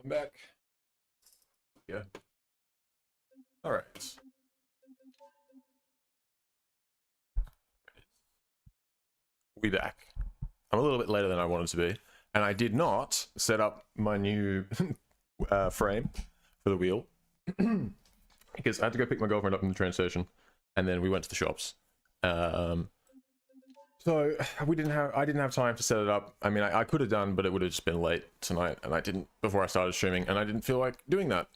I'm back. Yeah. All right. We back. I'm a little bit later than I wanted to be, and I did not set up my new frame for the wheel because I had to go pick my girlfriend up from the train station, and then we went to the shops. So I didn't have time to set it up. I mean, I could have done, but it would have just been late tonight, and I didn't before I started streaming, and I didn't feel like doing that.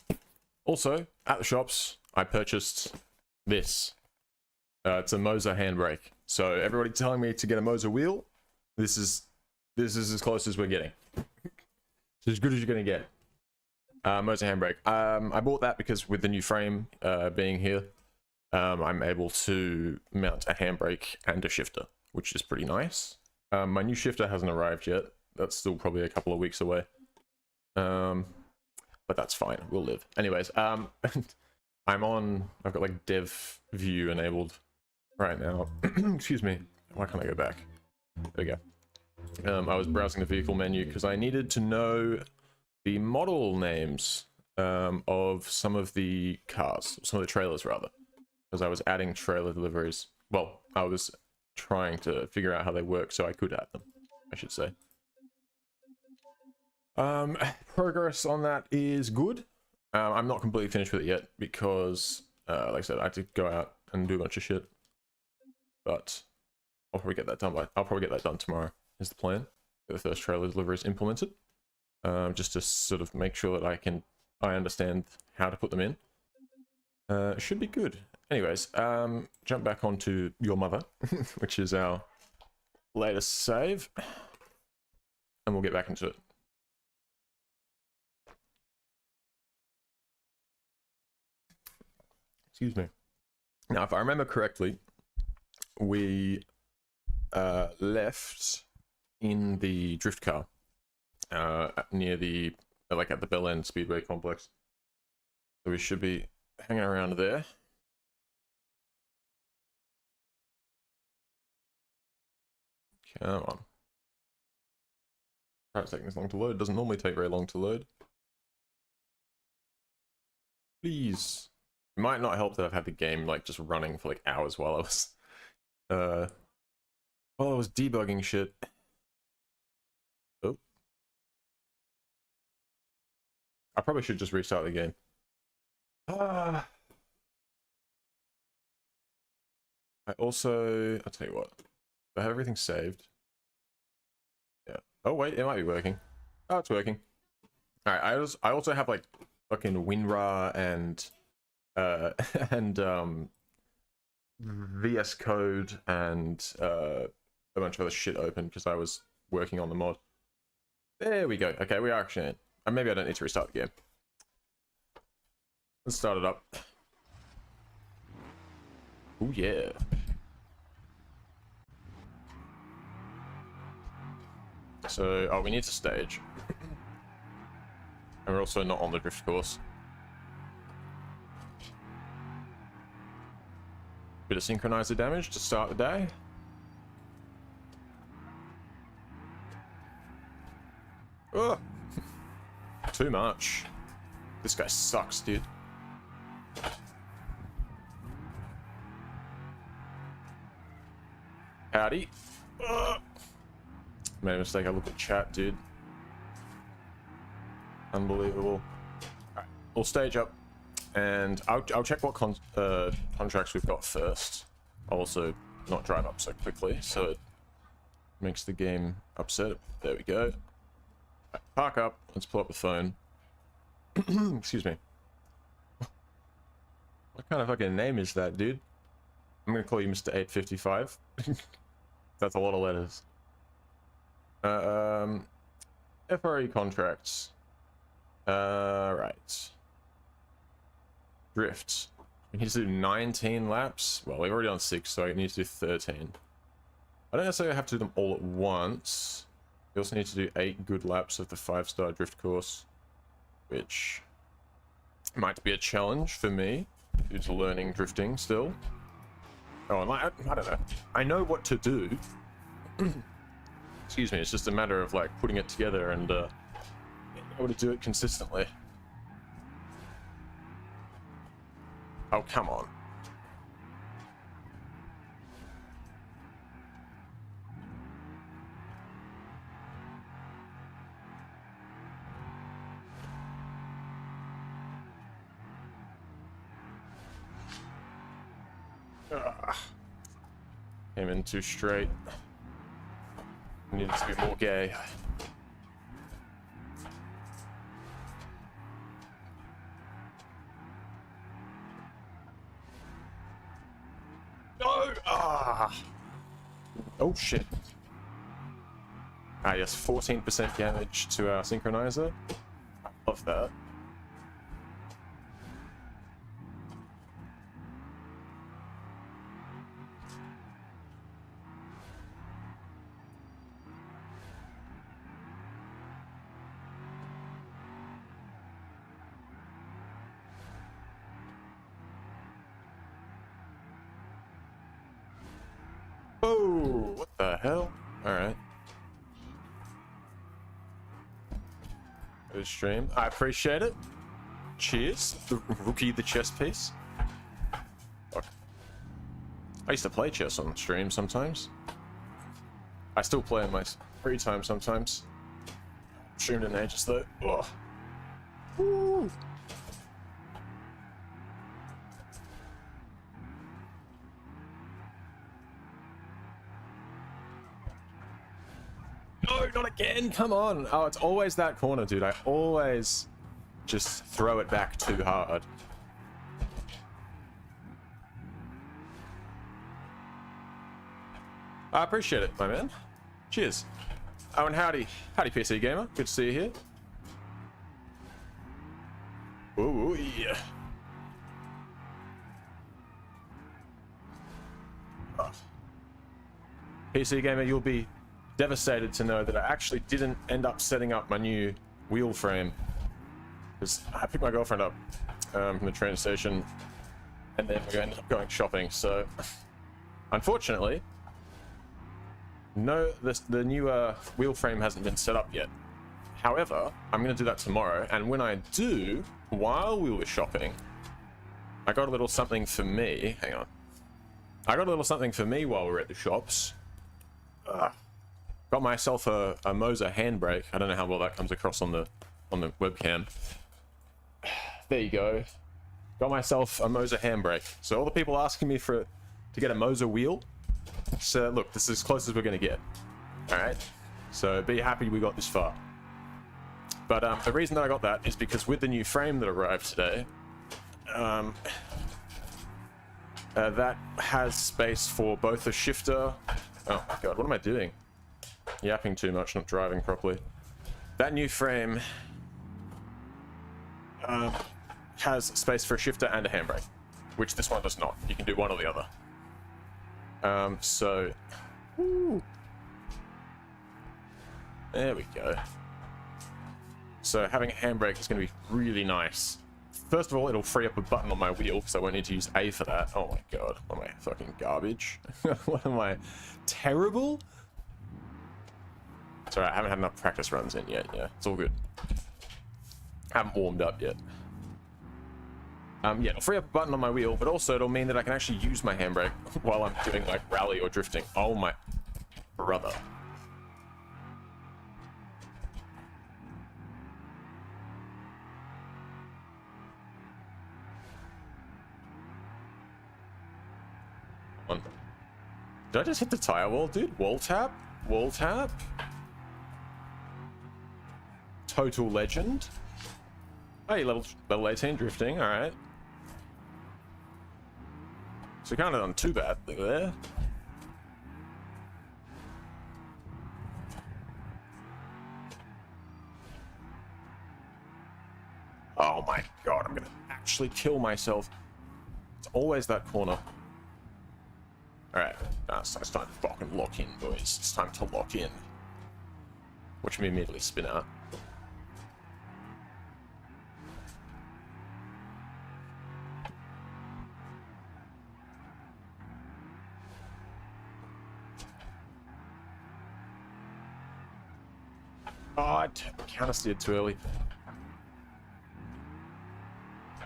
Also, at the shops, I purchased this. It's a Moser handbrake. So everybody telling me to get a Moser wheel, this is as close as we're getting. It's as good as you're gonna get. Moser handbrake. I bought that because with the new frame being here, I'm able to mount a handbrake and a shifter, which is pretty nice. My new shifter hasn't arrived yet. That's still probably a couple of weeks away. But that's fine. We'll live. Anyways, I've got like dev view enabled right now. Excuse me. Why can't I go back? There we go. I was browsing the vehicle menu because I needed to know the model names of some of the cars, some of the trailers rather, because I was adding trailer deliveries. Well, I was trying to figure out how they work so I could add them, I should say. Progress on that is good. I'm not completely finished with it yet because, like I said, I had to go out and do a bunch of shit. But I'll probably get that done tomorrow. Is the plan? Get the first trailer deliveries implemented, just to sort of make sure that I understand how to put them in. It should be good. Anyways, jump back onto Your Mother, which is our latest save, and we'll get back into it. Excuse me. Now, if I remember correctly, we left in the drift car near the at the Bell End Speedway complex. So we should be hanging around there. Come on. Perhaps taking this long to load. It doesn't normally take very long to load. Please. It might not help that I've had the game like just running for like hours while I was debugging shit. Oh. I probably should just restart the game. I also, I'll tell you what. I have everything saved. Yeah. Oh wait, it might be working. Oh, it's working. Alright, I also have like fucking WinRAR and VS Code and a bunch of other shit open because I was working on the mod. There we go. Okay, we are actually in. Maybe I don't need to restart the game. Let's start it up. Oh yeah. So, oh, we need to stage. And we're also not on the drift course. Bit of synchronizer damage to start the day. Oh, too much. This guy sucks, dude. Howdy. Made a mistake. I looked at chat, dude. Unbelievable. Alright, we'll stage up, and I'll check what contracts we've got first. I'll also not drive up so quickly, so it makes the game upset. There we go. Right, park up. Let's pull up the phone. Excuse me. What kind of fucking name is that, dude? I'm gonna call you Mr. 855. That's a lot of letters. FRE contracts. Right. Drifts. We need to do 19 laps. Well, we've already done 6, so I need to do 13. I don't necessarily have to do them all at once. We also need to do 8 good laps of the 5-star drift course, which might be a challenge for me due to learning drifting still. Oh, I don't know. I know what to do. Excuse me, it's just a matter of like putting it together and able to do it consistently. Oh, come on. Ugh. Came in too straight. Needed to be more gay. No! Ah! Oh shit. Ah yes, 14% damage to our synchronizer. I love that. Oh, what the hell? Alright. Good stream. I appreciate it. Cheers. The rookie, the chess piece. Fuck. I used to play chess on stream sometimes. I still play in my free time sometimes. Streamed in ages though. Ugh. Woo. No, not again! Come on! Oh, it's always that corner, dude. I always just throw it back too hard. I appreciate it, my man. Cheers. Oh, and howdy. Howdy, PC Gamer. Good to see you here. Ooh, yeah. Oh. PC Gamer, you'll be devastated to know that I actually didn't end up setting up my new wheel frame. Because I picked my girlfriend up from the train station, and then we ended up going shopping, so unfortunately, no, the new wheel frame hasn't been set up yet. However, I'm going to do that tomorrow, and when I do, while we were shopping, I got a little something for me. Hang on. I got a little something for me while we were at the shops. Got myself a Moser handbrake. I don't know how well that comes across on the webcam. There you go. Got myself a Moser handbrake. So all the people asking me to get a Moser wheel. So look, this is as close as we're gonna get. All right. So be happy we got this far. But the reason that I got that is because with the new frame that arrived today, that has space for both a shifter. Oh my god, what am I doing? Yapping too much, not driving properly. That new frame has space for a shifter and a handbrake, which this one does not. You can do one or the other. So, woo. There we go. So having a handbrake is going to be really nice. First of all, it'll free up a button on my wheel because I won't need to use A for that. Oh my god, what am I, fucking garbage? What am I, terrible? Sorry, I haven't had enough practice runs in yet. Yeah, it's all good. Haven't warmed up yet. Yeah, it'll free up a button on my wheel, but also it'll mean that I can actually use my handbrake while I'm doing like rally or drifting. Oh my brother. Did I just hit the tire wall, dude? Wall tap? Wall tap? Total legend. Hey, level 18 drifting, alright. So kind of done too badly there. Oh my god, I'm gonna actually kill myself. It's always that corner. Alright, it's time to fucking lock in, boys. It's time to lock in. Watch me immediately spin out. Oh, I counter-steered too early.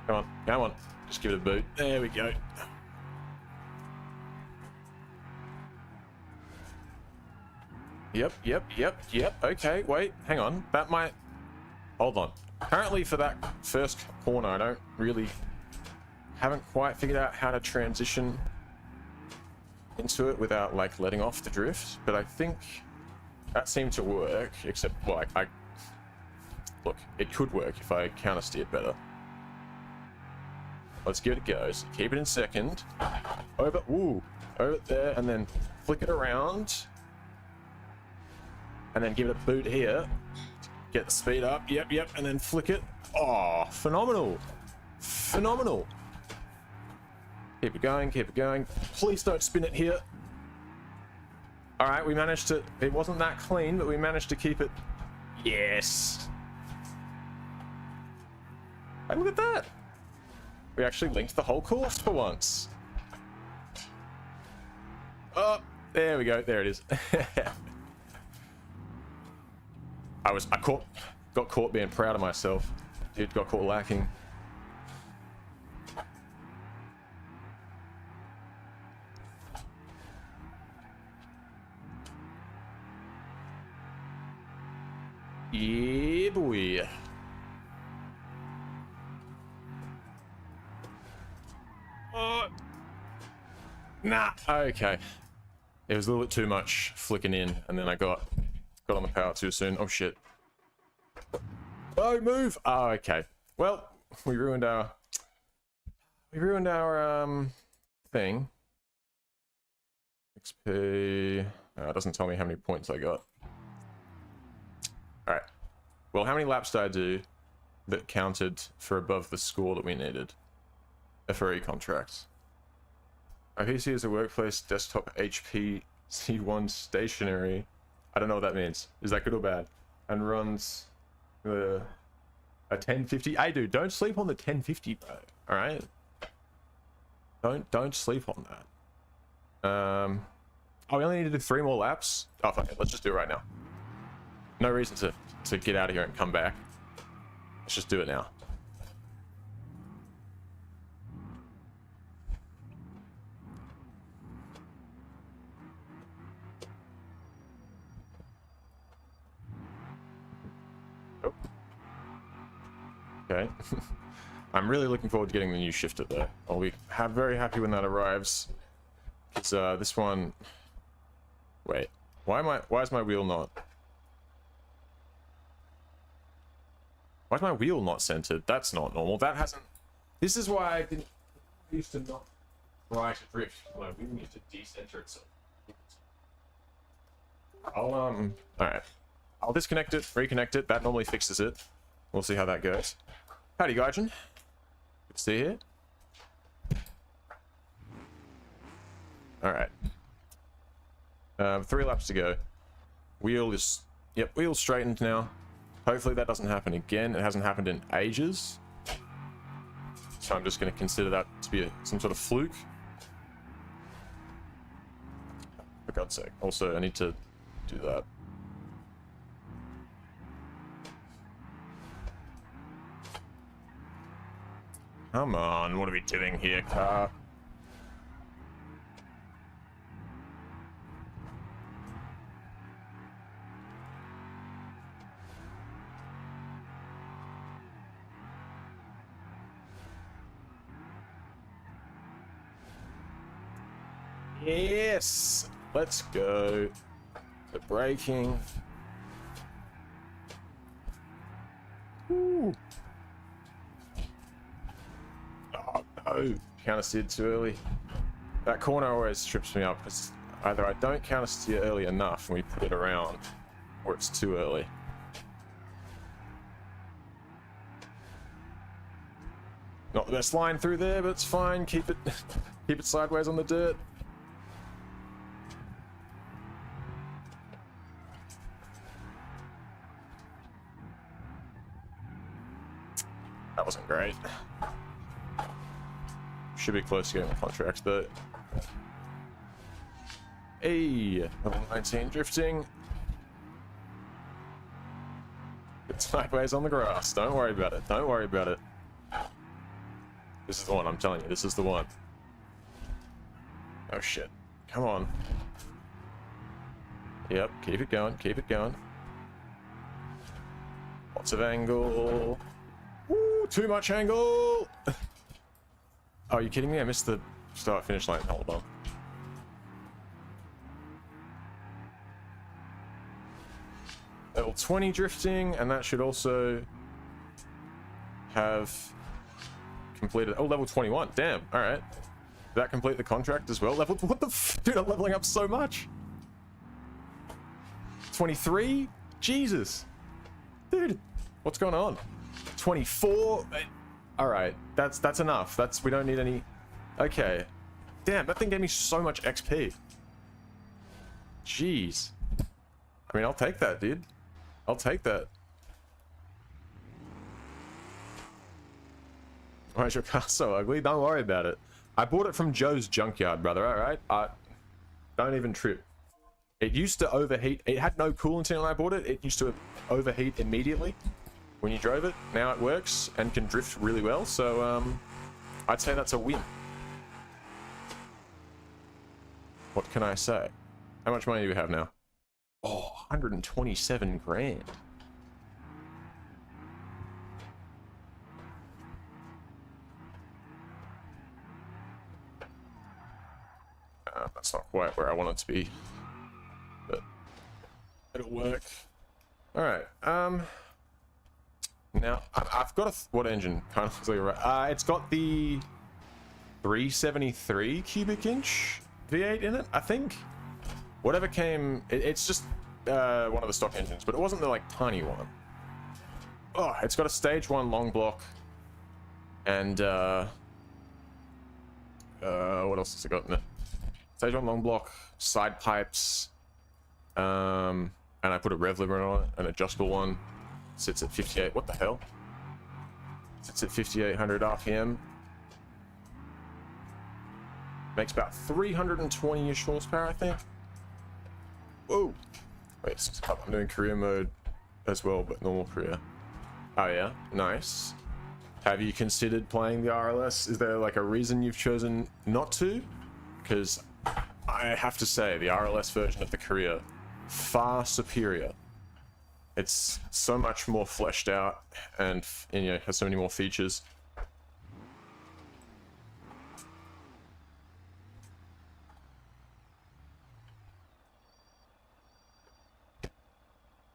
Come on, come on. Just give it a boot. There we go. Yep. Okay, wait, hang on. That might... Hold on. Apparently for that first corner, I don't really... haven't quite figured out how to transition into it without, like, letting off the drift. But I think that seemed to work, except, well, look, it could work if I counter-steered better. Let's give it a go. So keep it in second. Over there, and then flick it around. And then give it a boot here. Get the speed up. Yep. And then flick it. Oh, phenomenal. Phenomenal. Keep it going. Please don't spin it here. All right, we managed to... It wasn't that clean, but we managed to keep it... Yes. Hey, look at that. We actually linked the whole course for once. Oh, there we go. There it is. Got caught being proud of myself. Dude, got caught lacking. Yeah, boy. Oh. Nah. Okay. It was a little bit too much flicking in, and then I got on the power too soon. Oh shit. Oh, move. Oh, okay. Well, we ruined our thing. XP. It doesn't tell me how many points I got. All right. Well, how many laps did I do that counted for above the score that we needed? FRE contracts. My PC is a workplace desktop HP C1 stationary. I don't know what that means. Is that good or bad? And runs a 1050. Hey, dude, don't sleep on the 1050, bro. All right. Don't sleep on that. Oh, we only need to do 3 more laps. Oh, fuck it. Let's just do it right now. No reason to get out of here and come back. Let's just do it now. Oh. Okay. I'm really looking forward to getting the new shifter though. I'll be very happy when that arrives. Because this one... Wait. Why is my wheel not... Why is my wheel not centered? That's not normal. That hasn't... This is why I didn't... I used to not try to drift. My wheel used to decenter itself. Alright. I'll disconnect it, reconnect it. That normally fixes it. We'll see how that goes. Howdy, Gaijin. Good to see you here. Alright. 3 laps to go. Wheel is... Yep, wheel's straightened now. Hopefully that doesn't happen again. It hasn't happened in ages. So I'm just going to consider that to be some sort of fluke. For God's sake. Also, I need to do that. Come on, what are we doing here, car? Yes! Let's go. The braking. Ooh. Oh no, counter-steered too early. That corner always trips me up because either I don't counter-steer early enough and we put it around, or it's too early. Not the best line through there, but it's fine. Keep it sideways on the dirt. That wasn't great. Should be close to getting the contract, but... Hey! Level 19 drifting. It's sideways on the grass. Don't worry about it. Don't worry about it. This is the one, I'm telling you, this is the one. Oh shit. Come on. Yep, keep it going, keep it going. Lots of angle. Woo, too much angle! Oh, are you kidding me? I missed the start finish line. Hold on. Level 20 drifting, and that should also have completed. Oh, level 21. Damn. All right. Did that complete the contract as well? Level. What the dude? I'm leveling up so much. 23. Jesus. Dude, what's going on? 24. All right. That's enough. We don't need any. Okay. Damn, that thing gave me so much XP. Jeez. I mean, I'll take that, dude. I'll take that. Why is your car so ugly? Don't worry about it. I bought it from Joe's junkyard, brother, alright? Don't even trip. It used to overheat. It had no coolant in it when I bought it. It used to overheat immediately when you drove it. Now it works and can drift really well, so I'd say that's a win. What can I say? How much money do we have now? Oh, 127 grand. That's not quite where I want it to be, but it'll work. All right. Now I've got what engine? Kind of right. It's got the 373 cubic inch V8 in it, I think. Whatever came, it's just one of the stock engines, but it wasn't the like tiny one. Oh, it's got a stage 1 long block, and what else has it got in it? Stage 1 long block, side pipes, and I put a rev limiter on it, an adjustable one. Sits at 58. What the hell? Sits at 5,800 RPM. Makes about 320-ish horsepower, I think. Whoa. Wait, I'm doing career mode as well, but normal career. Oh yeah, nice. Have you considered playing the RLS? Is there like a reason you've chosen not to? Because I have to say, the RLS version of the career, far superior. It's so much more fleshed out and you know, has so many more features.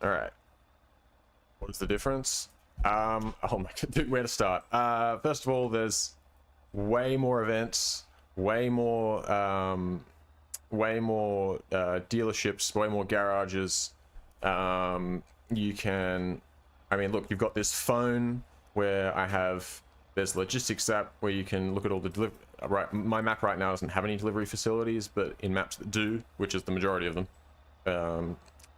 All right. What is the difference? Oh my god, dude, where to start? First of all, there's way more events, way more dealerships, way more garages. You can, I mean, look, you've got this phone where there's logistics app where you can look at all the delivery. Right, my map right now doesn't have any delivery facilities, but in maps that do, which is the majority of them,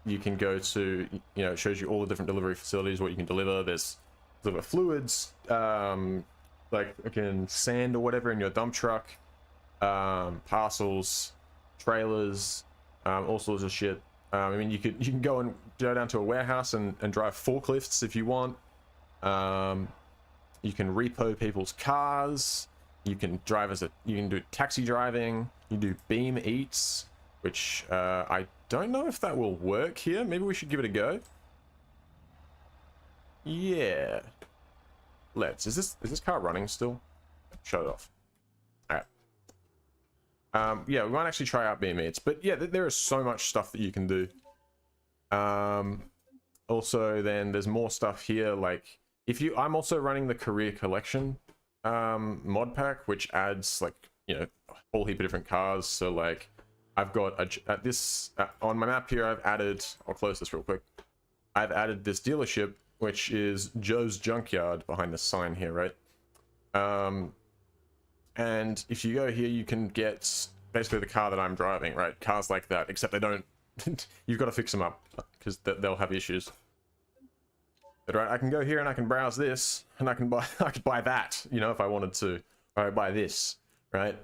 you can go to, you know, it shows you all the different delivery facilities, what you can deliver. There's deliver fluids, like again, sand or whatever in your dump truck, parcels, trailers, all sorts of shit. I mean, you can go down to a warehouse and drive forklifts if you want. You can repo people's cars. You can drive you can do taxi driving. You do Beam Eats, which I don't know if that will work here. Maybe we should give it a go. Yeah. Let's. Is this car running still? Shut it off. Yeah, we might actually try out Beam Eats, but yeah, there is so much stuff that you can do. Also, then there's more stuff here. Like, I'm also running the Career Collection mod pack, which adds like, you know, a whole heap of different cars. So like, I've got on my map here. I've added. I'll close this real quick. I've added this dealership, which is Joe's Junkyard behind the sign here, right? And if you go here, you can get basically the car that I'm driving, right? Cars like that, except they don't. You've got to fix them up because they'll have issues. But right, I can go here and I can browse this, and I could buy that, you know, if I wanted to. Or I buy this, right?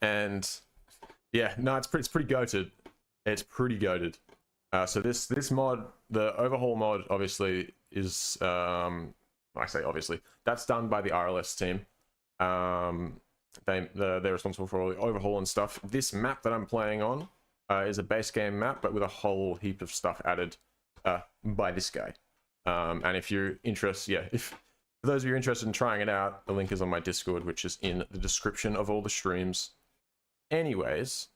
And yeah, no, it's pretty goated. It's pretty goated. So this mod, the overhaul mod, obviously is I say obviously, that's done by the RLS team. They're responsible for all the overhaul and stuff. This map that I'm playing on is a base game map, but with a whole heap of stuff added by this guy. And if you're interested, yeah, if for those of you interested in trying it out, the link is on my Discord, which is in the description of all the streams. Anyways,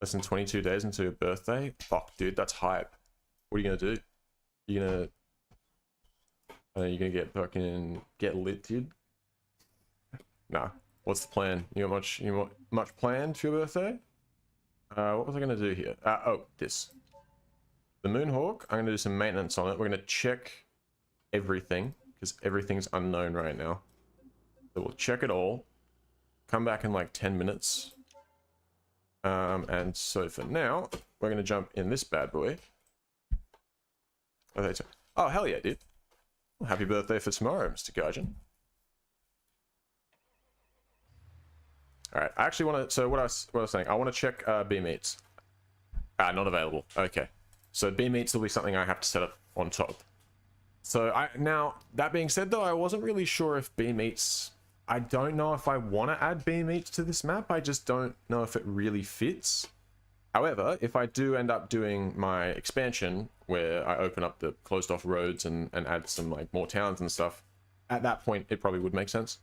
less than 22 days into your birthday. Fuck, dude, that's hype. What are you gonna do? You're gonna get fucking get lit, dude? Nah. What's the plan? You got much planned for your birthday? What was I gonna do here? Oh, this. The Moonhawk, I'm gonna do some maintenance on it. We're gonna check everything, because everything's unknown right now. So we'll check it all. Come back in like 10 minutes. And so for now, we're gonna jump in this bad boy. Oh, hell yeah, dude. Well, happy birthday for tomorrow, Mr. Gaijin. Alright, I actually want to... So what I was saying, I want to check BeamNG. Not available. Okay. So BeamNG will be something I have to set up on top. So now, that being said though, I wasn't really sure if BeamNG... I don't know if I want to add BeamNG to this map. I just don't know if it really fits. However, if I do end up doing my expansion, where I open up the closed off roads and add some like more towns and stuff, at that point it probably would make sense.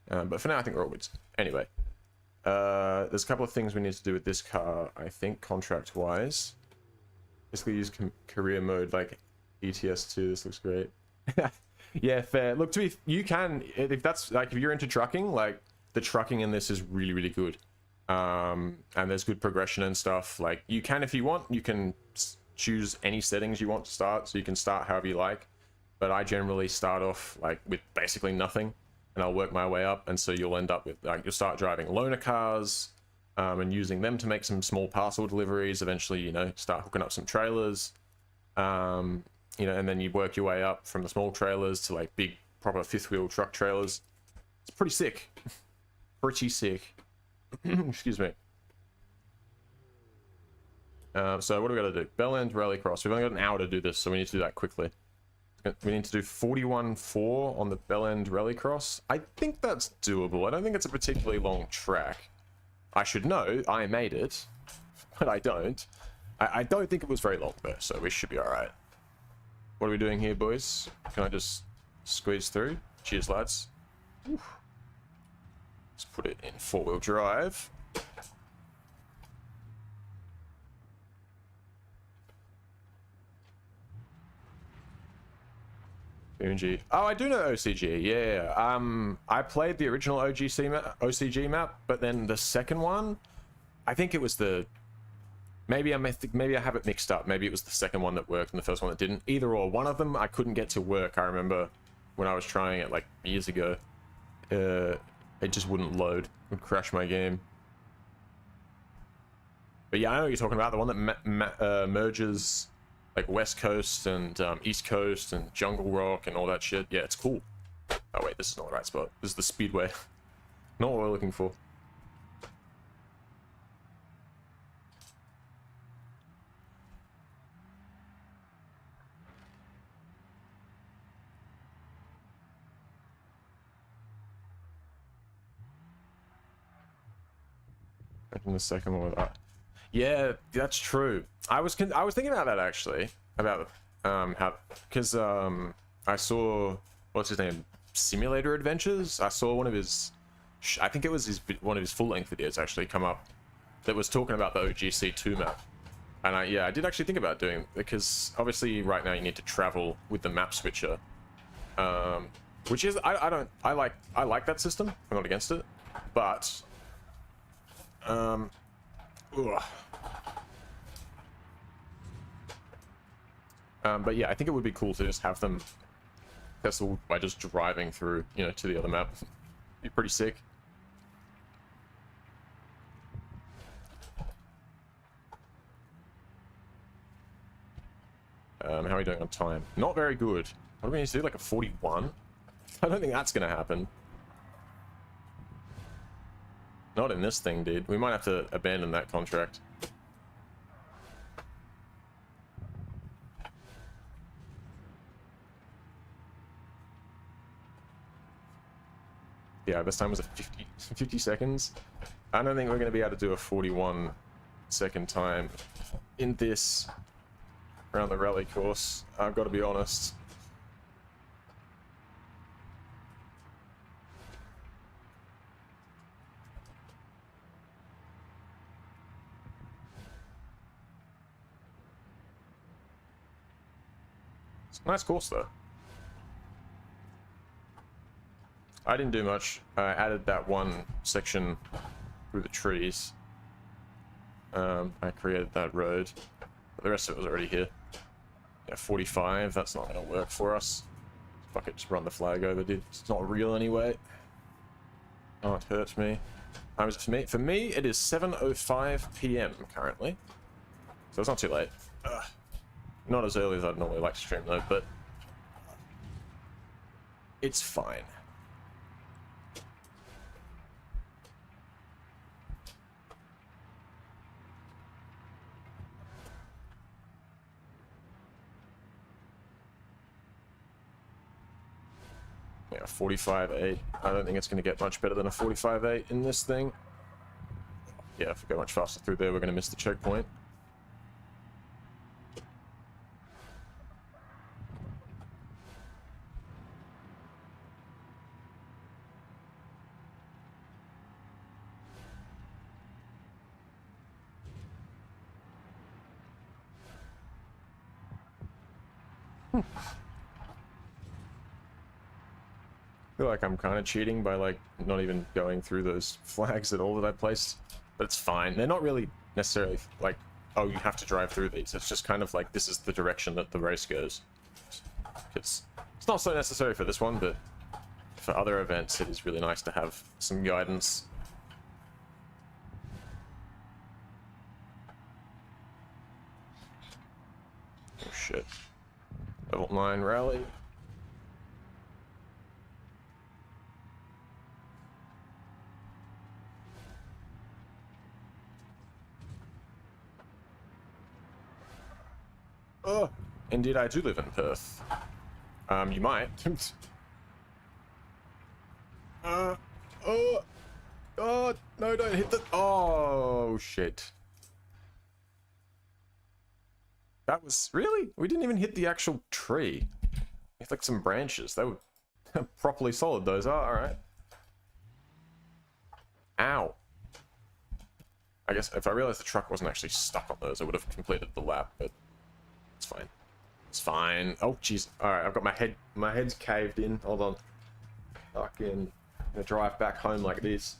But for now I think we're all good. Anyway, there's a couple of things we need to do with this car, I think, contract wise. Basically use career mode like ETS2. This looks great. Yeah, fair. Look, you can, if that's like, if you're into trucking, like the trucking in this is really, really good. And there's good progression and stuff. Like you can, if you want, you can choose any settings you want to start, so you can start however you like. But I generally start off like with basically nothing, and I'll work my way up. And so you'll end up with like, you'll start driving loaner cars and using them to make some small parcel deliveries. Eventually, you know, start hooking up some trailers. You know, and then you work your way up from the small trailers to like big proper fifth wheel truck trailers. It's pretty sick. Pretty sick. Excuse me. So what do we got to do? Bell End Rallycross. We've only got an hour to do this, so we need to do that quickly. We need to do 41.4 on the Bell End Rallycross. I think that's doable. I don't think it's a particularly long track. I should know. I made it, but I don't. I don't think it was very long though, so we should be all right. What are we doing here, boys? Can I just squeeze through? Cheers, lads. Oof. Let's put it in four-wheel drive. BeamNG. Oh, I do know OCG. Yeah. I played the original OCG map, but then the second one, I think it was the. Maybe I have it mixed up. Maybe it was the second one that worked and the first one that didn't. Either or. One of them I couldn't get to work. I remember when I was trying it like years ago. It just wouldn't load. It would crash my game. But yeah, I know what you're talking about. The one that merges like West Coast and East Coast and Jungle Rock and all that shit. Yeah, it's cool. Oh wait, this is not the right spot. This is the speedway. Not what we're looking for. In the second one, yeah, that's true. I was thinking about that actually, about how, because I saw, what's his name, Simulator Adventures. I saw one of his, I think it was one of his full-length videos actually come up that was talking about the OGC2 map, and I did actually think about doing, because obviously right now you need to travel with the map switcher, which is I like that system. I'm not against it, but. But yeah, I think it would be cool to just have them testable by just driving through, you know, to the other map. Be pretty sick. How are we doing on time? Not very good. What do we need to do? Like a 41? I don't think that's gonna happen. Not in this thing, dude. We might have to abandon that contract. Yeah, this time was a 50 seconds. I don't think we're going to be able to do a 41-second time in this around the rally course. I've got to be honest. It's a nice course though. I didn't do much. I added that one section through the trees. I created that road, but the rest of it was already here. Yeah, 45, that's not going to work for us. Fuck it, just run the flag over, dude. It's not real anyway. Oh, it hurts me. For me, it is 7:05 p.m. currently. So it's not too late. Not as early as I'd normally like to stream though, but it's fine. Yeah, 45.8. I don't think it's going to get much better than a 45.8 in this thing. Yeah, if we go much faster through there, we're going to miss the checkpoint. I feel like I'm kind of cheating by like not even going through those flags at all that I placed, but it's fine. They're not really necessarily like, oh, you have to drive through these. It's just kind of like this is the direction that the race goes. It's not so necessary for this one, but for other events it is really nice to have some guidance. Oh shit. Level 9 rally. Oh, indeed I do live in Perth. You might. Oh, no, don't hit the... Oh, shit. That was... Really? We didn't even hit the actual tree. Hit like some branches. They were properly solid, those are. Alright. Ow. I guess if I realized the truck wasn't actually stuck on those, I would have completed the lap, but it's fine. It's fine. Oh, jeez. Alright, I've got my head's caved in. Hold on. Fucking gonna drive back home like this.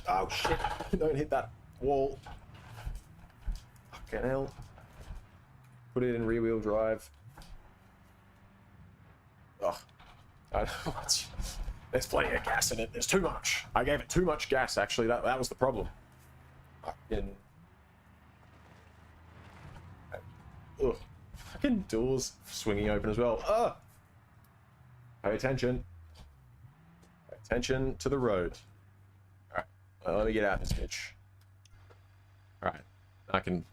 Oh, shit. Don't hit that wall. Fucking hell. Put it in rear-wheel drive. Ugh. I don't know what's... There's plenty of gas in it. There's too much. I gave it too much gas, actually. That was the problem. Fucking... Ugh. Fucking doors swinging open as well. Ugh. Pay attention. Pay attention to the road. Alright. Let me get out of this bitch. Alright. I can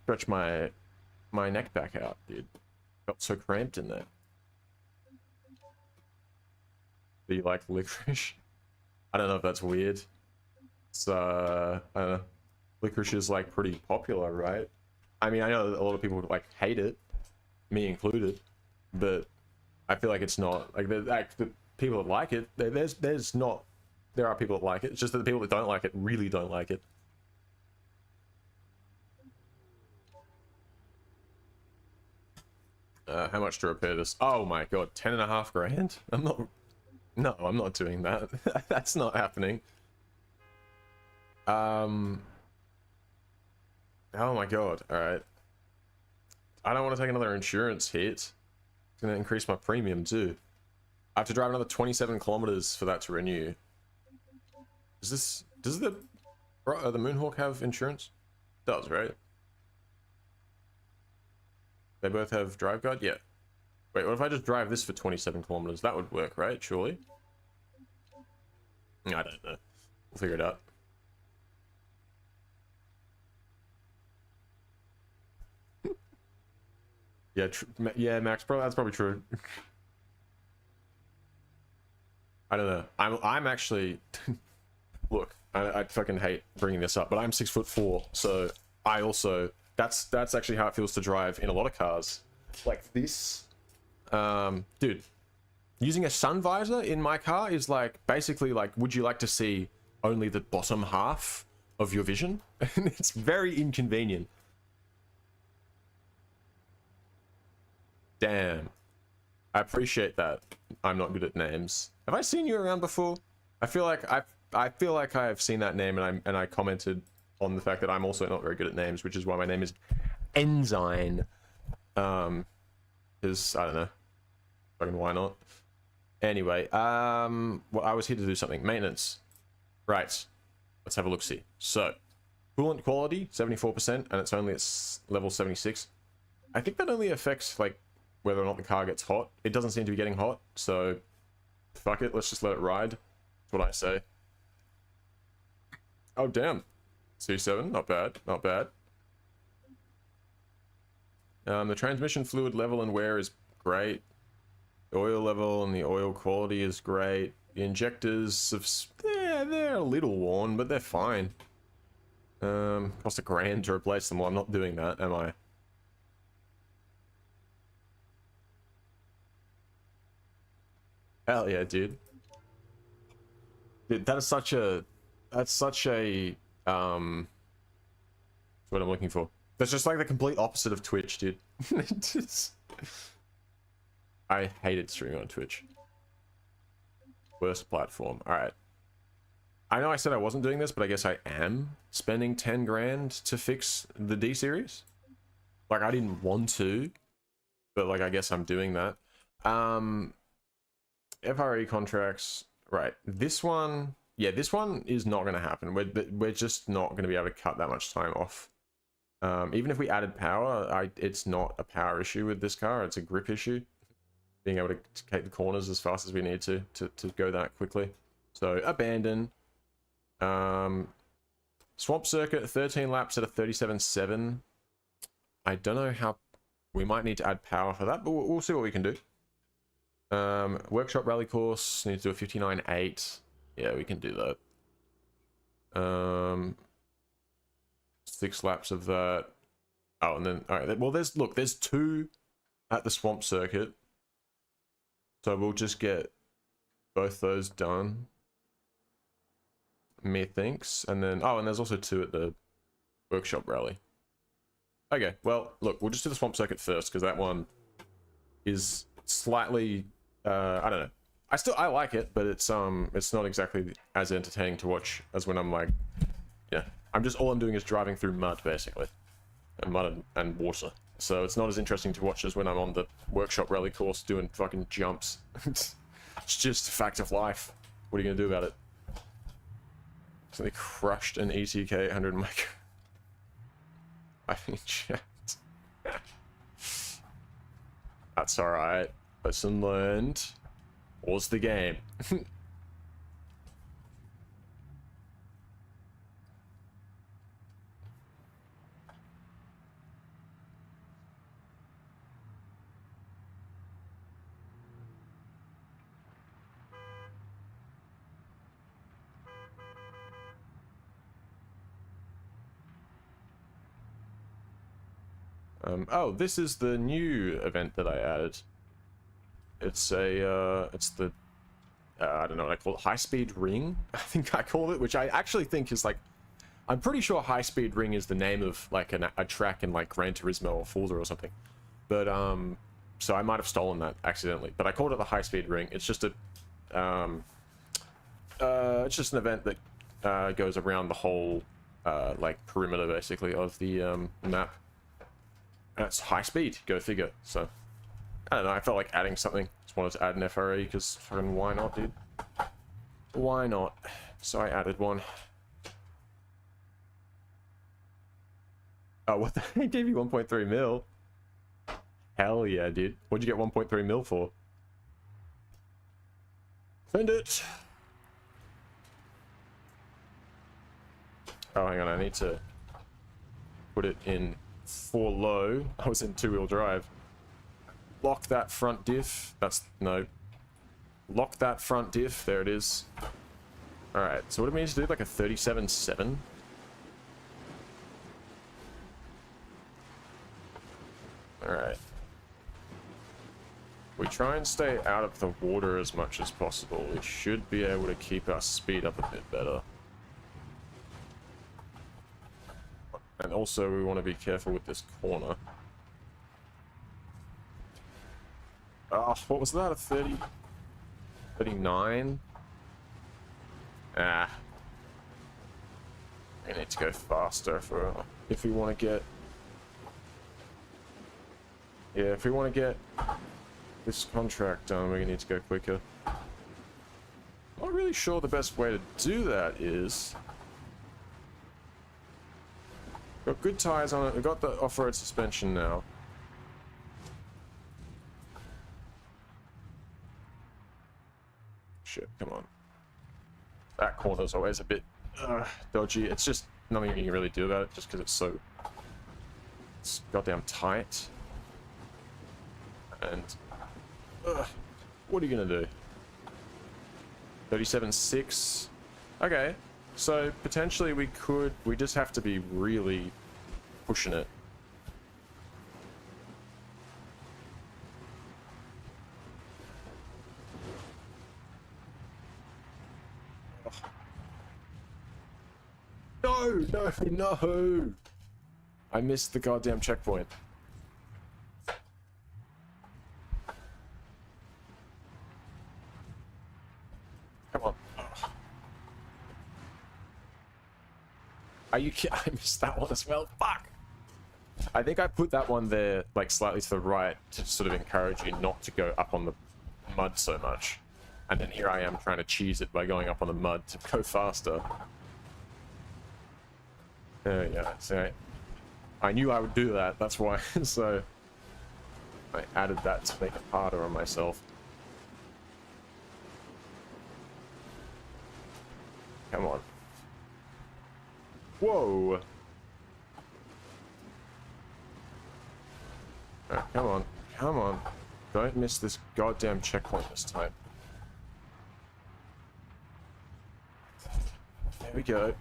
stretch my neck back out, dude. Got so cramped in there. Do you like licorice? I don't know if that's weird. It's, I don't know. Licorice is, like, pretty popular, right? I mean, I know a lot of people, like, hate it. Me included. But I feel like it's not. Like, the people that like it, there's not... There are people that like it. It's just that the people that don't like it really don't like it. How much to repair this? Oh my god, 10.5 grand? I'm not... No, I'm not doing that. That's not happening. Oh my god, alright. I don't want to take another insurance hit. It's going to increase my premium too. I have to drive another 27 kilometers for that to renew. Does the Moonhawk have insurance? It does, right? They both have drive guide? Yeah. Wait, what if I just drive this for 27 kilometers? That would work, right? Surely? I don't know. We'll figure it out. Yeah, yeah, Max, that's probably true. I don't know. I'm actually look, I fucking hate bringing this up, but I'm 6'4", so I also that's actually how it feels to drive in a lot of cars. Like this, dude, using a sun visor in my car is like basically like, would you like to see only the bottom half of your vision? And it's very inconvenient. Damn. I appreciate that. I'm not good at names. Have I seen you around before? I feel like I've seen that name, and I commented on the fact that I'm also not very good at names, which is why my name is Enzyme. Because I don't know. Fucking why not? Anyway, well, I was here to do something. Maintenance. Right. Let's have a look. See. So, coolant quality 74%, and it's only at level 76. I think that only affects like whether or not the car gets hot. It doesn't seem to be getting hot, so fuck it. Let's just let it ride. That's what I say. Oh damn. C7, not bad, not bad. The transmission fluid level and wear is great. The oil level and the oil quality is great. The injectors, they're a little worn, but they're fine. Cost $1,000 to replace them. Well, I'm not doing that, am I? Hell yeah, dude. Dude, that's such a, what I'm looking for. That's just like the complete opposite of Twitch, dude. I hated streaming on Twitch. Worst platform. Alright. I know I said I wasn't doing this, but I guess I am spending 10 grand to fix the D series. Like, I didn't want to, but like, I guess I'm doing that. FRE contracts, right? This one, yeah, this one is not going to happen. We're just not going to be able to cut that much time off. Even if we added power, it's not a power issue with this car. It's a grip issue. Being able to take the corners as fast as we need to go that quickly. So abandon. Swamp circuit, 13 laps at a 37.7. I don't know how. We might need to add power for that, but we'll see what we can do. Workshop rally course, need to do a 59.8. Yeah, we can do that. 6 laps of that. Oh, and then, all right, well, there's 2 at the swamp circuit. So we'll just get both those done. Methinks. And then, oh, and there's also 2 at the workshop rally. Okay, well, look, we'll just do the swamp circuit first, because that one is slightly, I don't know. I like it, but it's not exactly as entertaining to watch as when I'm like, yeah, all I'm doing is driving through mud, basically. And mud and water. So it's not as interesting to watch as when I'm on the workshop rally course doing fucking jumps. It's just a fact of life. What are you gonna do about it? So they crushed an ETK 800 micro. I mean, chat. That's alright. Lesson learned. Pause the game. Oh, this is the new event that I added. It's it's the, I don't know what I call it, high-speed ring, I think I called it, which I actually think is like, I'm pretty sure high-speed ring is the name of like a track in like Gran Turismo or Forza or something. But, so I might have stolen that accidentally, but I called it the high-speed ring. It's just it's just an event that goes around the whole, like perimeter basically of the map. And it's high speed, go figure. So, I don't know, I felt like adding something. Just wanted to add an FRE, because fucking why not, dude? Why not? So I added one. Oh, what the heck? I gave you 1.3 mil. Hell yeah, dude. What'd you get 1.3 mil for? Send it! Oh, hang on, I need to put it in 4 low. I was in 2-wheel drive. Lock that front diff. That's no. lock that front diff. There it is. All right, so what do we need to do? Like a 37.7? All right. We try and stay out of the water as much as possible. We should be able to keep our speed up a bit better. And also we want to be careful with this corner. Oh, what was that? A 30? 39? Ah. We need to go faster if we want to get... Yeah, if we want to get this contract done, we need to go quicker. Not really sure the best way to do that is... Got good tires on it, we've got the off-road suspension now. Shit, come on. That corner's always a bit dodgy. It's just nothing you can really do about it, just because it's goddamn tight. And what are you gonna do? 37.6. Okay, so potentially we just have to be really pushing it. No! I missed the goddamn checkpoint. Come on. Are you kidding? I missed that one as well. Fuck! I think I put that one there, like, slightly to the right to sort of encourage you not to go up on the mud so much. And then here I am trying to cheese it by going up on the mud to go faster. There we go. So I knew I would do that, that's why. So I added that to make it harder on myself. Come on. Whoa! Right, come on. Come on. Don't miss this goddamn checkpoint this time. There we go.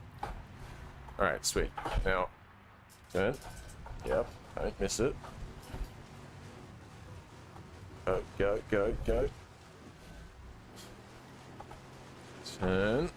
Alright, sweet. Now, turn. Yep, don't miss it. Go, go, go, go. Turn.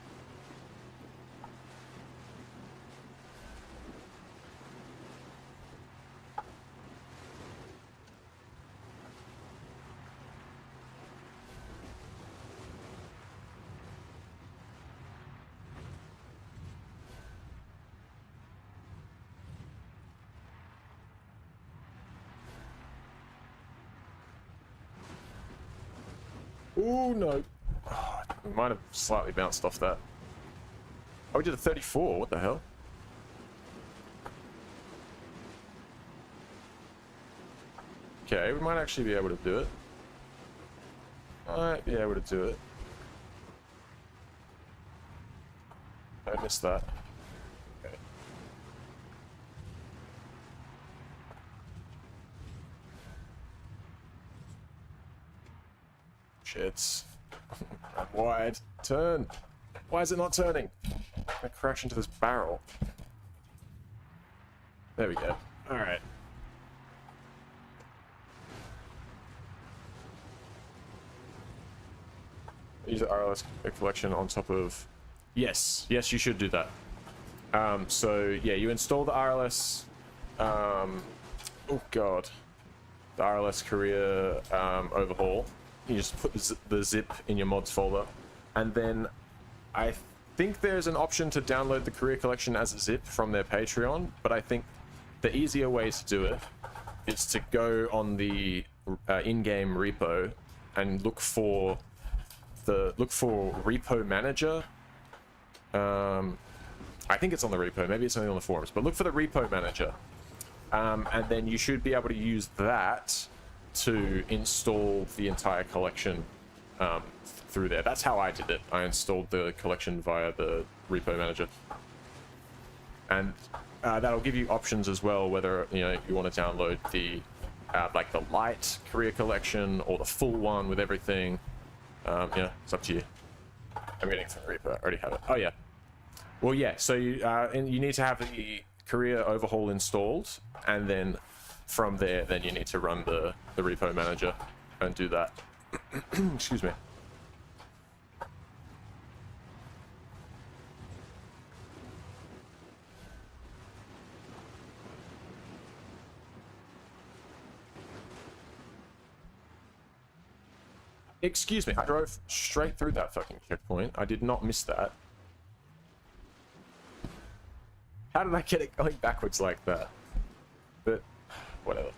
Ooh, no. Oh, might have slightly bounced off that. Oh, we did a 34. What the hell? Okay, we might actually be able to do it. Might be able to do it. I missed that. Okay. Shit. I'm wide. Turn. Why is it not turning? I crash into this barrel. There we go. Alright. Use the RLS collection on top of... Yes. Yes, you should do that. So, yeah, you install the RLS... oh, God. The RLS Korea overhaul. You just put the zip in your mods folder, and then I think there's an option to download the Korea collection as a zip from their Patreon, but I think the easier way to do it is to go on the in-game repo and look for repo manager. I think it's on the repo, maybe it's only on the forums, but look for the repo manager, and then you should be able to use that to install the entire collection through there. That's how I did it. I installed the collection via the repo manager, and that'll give you options as well, whether you want to download the like the light Korea collection or the full one with everything. Yeah, it's up to you. I'm waiting for the Reaper. I already have it. Oh yeah. Well, yeah. So you need to have the career overhaul installed, and then from there, then you need to run the repo manager and do that. Excuse me. Excuse me, I drove straight through that fucking checkpoint. I did not miss that. How did I get it going backwards like that? But, whatever.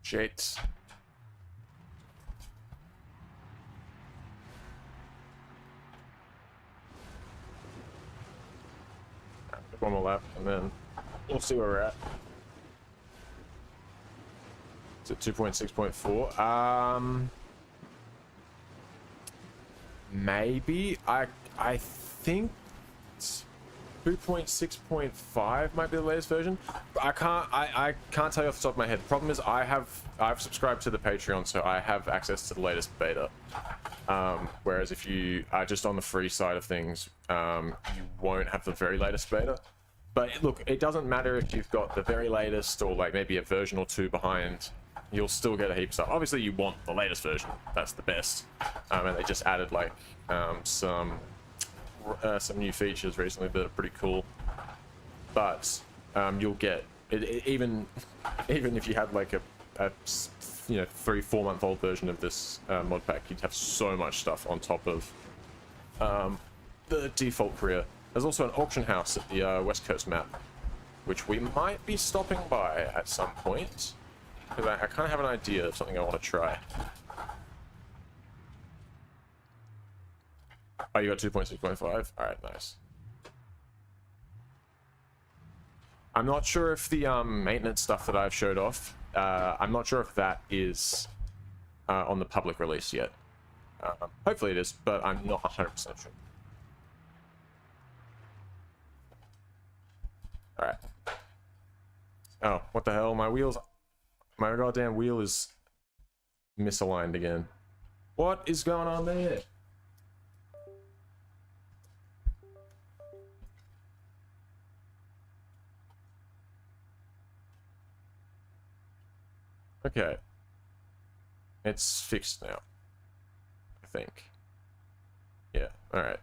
Shit. One more lap, and then we'll see where we're at. It's at 2.6.4. Maybe I think 2.6.5 might be the latest version. But I can't tell you off the top of my head. The problem is I've subscribed to the Patreon, so I have access to the latest beta. Whereas if you are just on the free side of things, you won't have the very latest beta. But look, it doesn't matter if you've got the very latest or like maybe a version or two behind. You'll still get a heap of stuff. Obviously, you want the latest version. That's the best. And they just added like some new features recently that are pretty cool. But you'll get even if you had like a 3-4 month old version of this mod pack, you'd have so much stuff on top of the default career. There's also an auction house at the West Coast map, which we might be stopping by at some point, because I kind of have an idea of something I want to try. Oh, you got 2.6.5? Alright, nice. I'm not sure if the maintenance stuff that I've showed off, I'm not sure if that is on the public release yet. Hopefully it is, but I'm not 100% sure. Alright. Oh, what the hell? My goddamn wheel is misaligned again. What is going on there? Okay. It's fixed now, I think. Yeah, alright.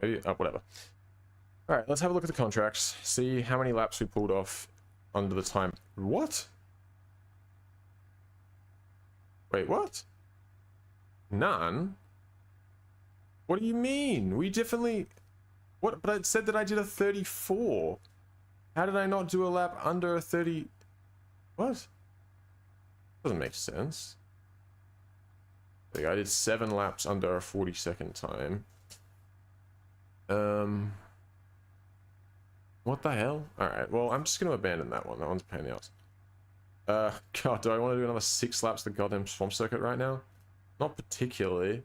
Maybe, whatever. Alright, let's have a look at the contracts, see how many laps we pulled off under the time. What? Wait, what? None? What do you mean? We definitely... What? But it said that I did a 34. How did I not do a lap under a 30? What? Doesn't make sense. I did 7 laps under a 40-second time. What the hell? Alright, well, I'm just going to abandon that one. That one's a pain in the ass. God, do I want to do another 6 laps the goddamn swamp circuit right now? Not particularly.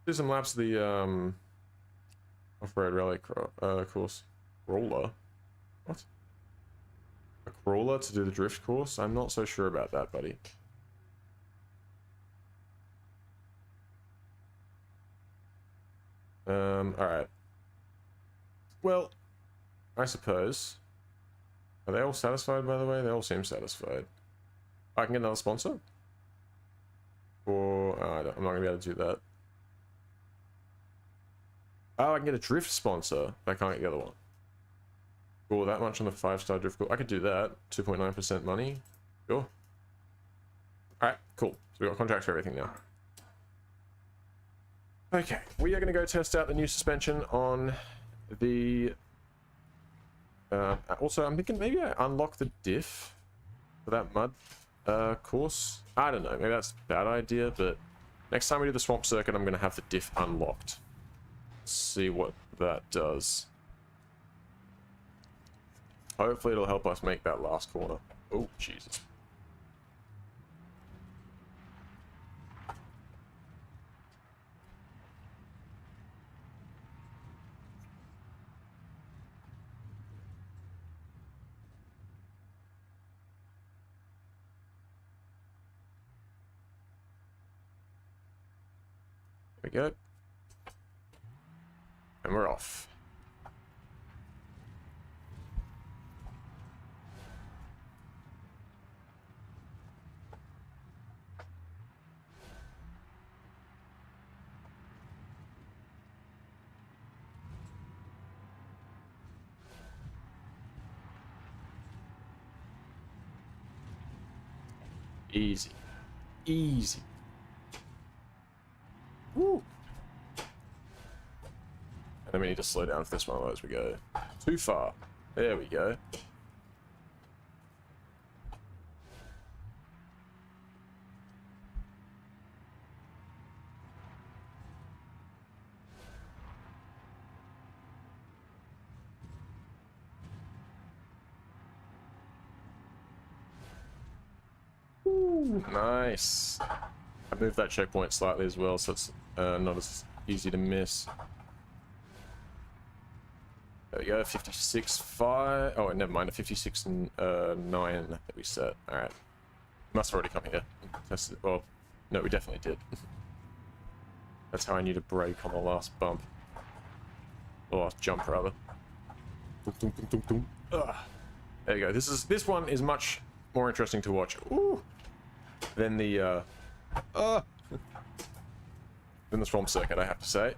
Do some laps of the off-road rally course. Crawler? What? A crawler to do the drift course? I'm not so sure about that, buddy. Alright. Well, I suppose. Are they all satisfied, by the way? They all seem satisfied. I can get another sponsor? Or... I'm not going to be able to do that. Oh, I can get a drift sponsor, but I can't get the other one. Cool, that much on the 5-star drift course. I could do that. 2.9% money. Sure. Alright, cool. So we've got contracts for everything now. Okay, we are going to go test out the new suspension on the... also, I'm thinking maybe I unlock the diff for that mud course. I don't know, maybe that's a bad idea, but next time we do the swamp circuit, I'm going to have the diff unlocked. See what that does. Hopefully it'll help us make that last corner. Oh, Jesus. There we go. And we're off. Easy. Easy. Woo! And then we need to slow down for this one as we go. Too far. There we go. Ooh, nice. I moved that checkpoint slightly as well, so it's not as easy to miss. There we go, 56.5. Oh, never mind, a 56.9 that we set. Alright. Must have already come here and tested it. Well, no, we definitely did. That's how I knew to brake on the last bump. The last jump, rather. There you go. This one is much more interesting to watch. Ooh. Than the than the swamp circuit, I have to say.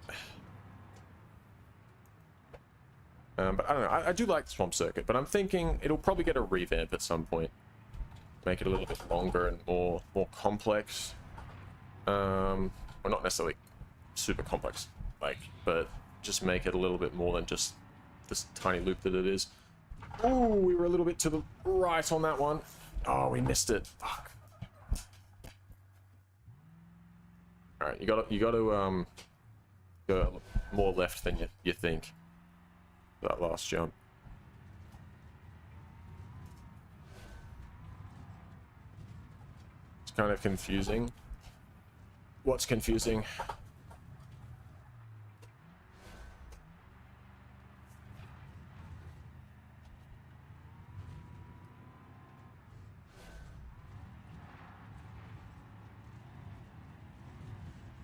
But I don't know. I do like the swamp circuit, but I'm thinking it'll probably get a revamp at some point, make it a little bit longer and more complex. Well, not necessarily super complex, like, but just make it a little bit more than just this tiny loop that it is. Ooh, we were a little bit to the right on that one. Oh, we missed it. Fuck. All right, you got to go more left than you think. That last jump. It's kind of confusing. What's confusing?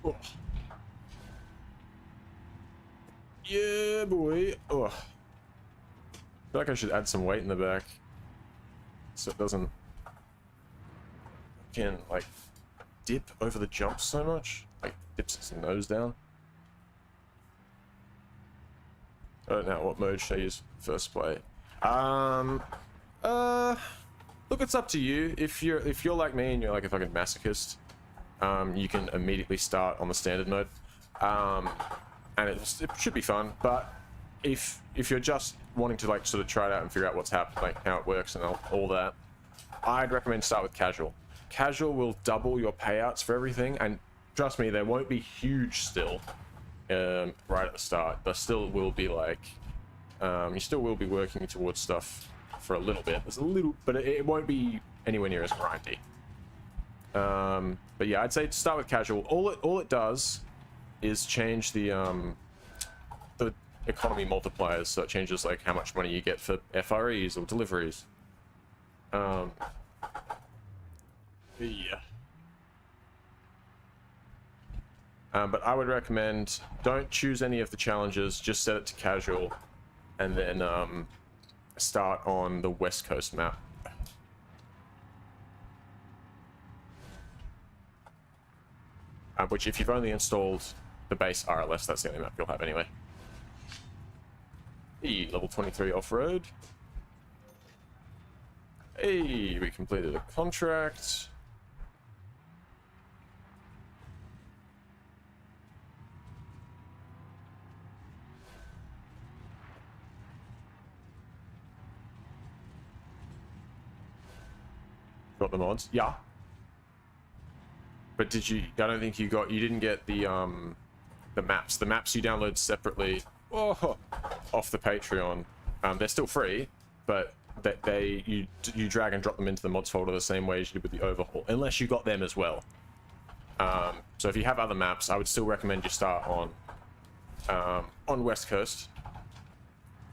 Oh. Yeah, boy. Oh. I feel like I should add some weight in the back so it doesn't like dip over the jump so much. Like dips its nose down. I don't know what mode should I use first play. Look, it's up to you. If you're like me and you're like a fucking masochist, you can immediately start on the standard mode. And it should be fun, but if you're just wanting to like sort of try it out and figure out what's happening, like how it works and all that, I'd recommend start with casual. Casual will double your payouts for everything, and trust me, they won't be huge still right at the start. But still will be like you still will be working towards stuff for a little bit. There's a little, but it won't be anywhere near as grindy. But yeah, I'd say start with casual. All it does is change the economy multipliers, so it changes like how much money you get for FREs or deliveries. Yeah. But I would recommend don't choose any of the challenges, just set it to casual, and then start on the West Coast map. Which, if you've only installed the base RLS, that's the only map you'll have anyway. Hey, level 23 off-road. Hey, we completed a contract. Got the mods? Yeah. But did you? I don't think you didn't get the maps. The maps you download separately off the Patreon. They're still free, but you drag and drop them into the mods folder the same way as you did with the overhaul, unless you got them as well. So if you have other maps, I would still recommend you start on West Coast.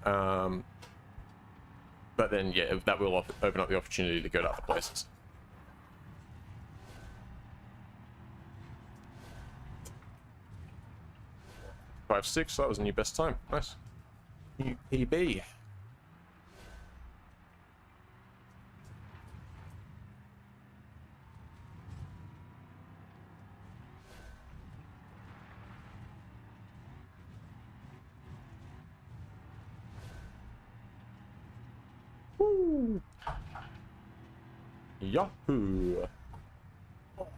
But then yeah, that will open up the opportunity to go to other places. Five, 6, that was a new best time. Nice. New PB. Woo! Yahoo! Oh.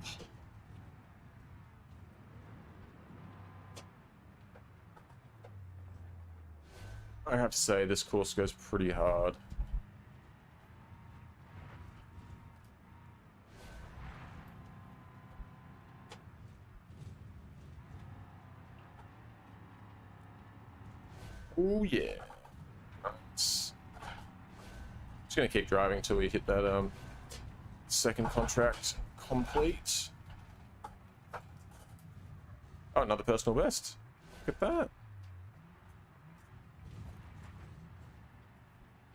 I have to say, this course goes pretty hard. Oh yeah. Nice. Just gonna keep driving until we hit that second contract complete. Oh, another personal best. Look at that.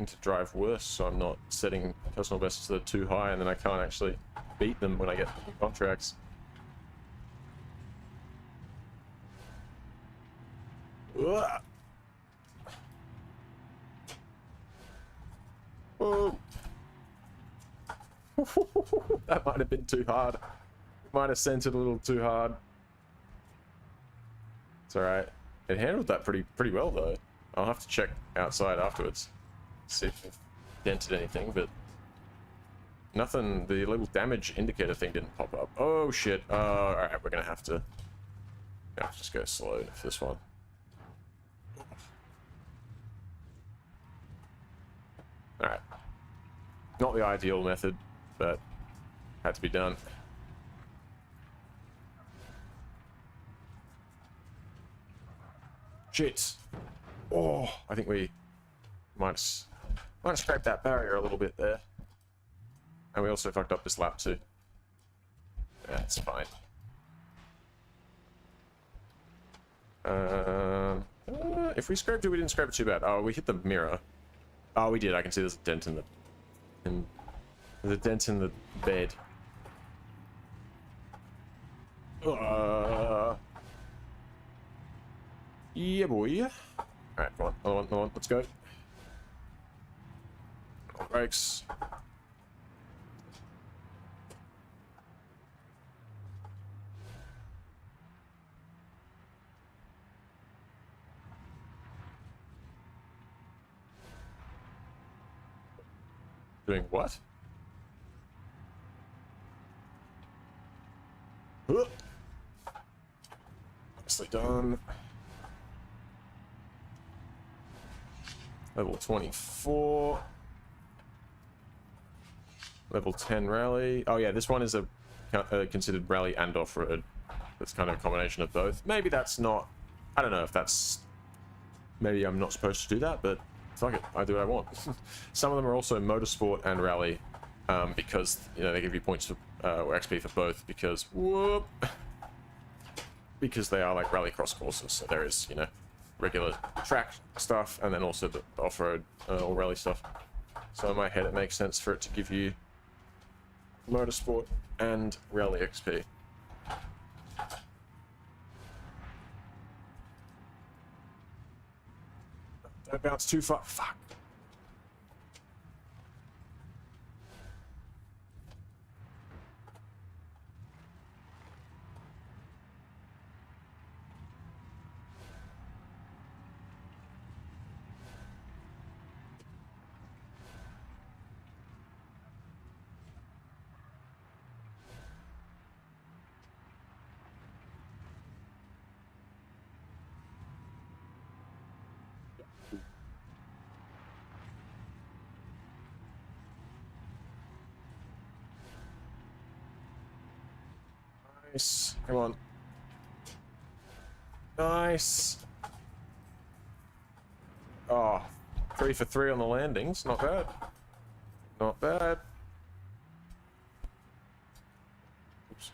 To drive worse, so I'm not setting personal bests that are too high, and then I can't actually beat them when I get new contracts. Ugh. Oh. That might have been too hard. Might have sent it a little too hard. It's alright. It handled that pretty well though. I'll have to check outside afterwards. See if it dented anything, but nothing. The little damage indicator thing didn't pop up. Oh shit. Alright, we're gonna have to just go slow for this one. Alright. Not the ideal method, but had to be done. Shit. Oh, I think we might have scraped that barrier a little bit there. And we also fucked up this lap too. That's fine. If we scraped it, we didn't scrape it too bad. Oh, we hit the mirror. Oh, we did. I can see there's a dent in the bed. Yeah, boy. Alright, come on. Another one. Let's go. Brakes. Doing what? Nicely done. Level 24. Level 10 rally. Oh yeah, this one is a considered rally and off-road. That's kind of a combination of both. Maybe that's not... I don't know if that's... Maybe I'm not supposed to do that, but fuck it. I do what I want. Some of them are also motorsport and rally, because, you know, they give you points for or XP for both, because whoop, because they are like rallycross courses. So there is, you know, regular track stuff, and then also the off-road or rally stuff. So in my head, it makes sense for it to give you motorsport and rally XP. Don't bounce too far. Fuck. Nice. Come on. Nice. Oh, 3 for 3 on the landings. Not bad. Not bad. Oops.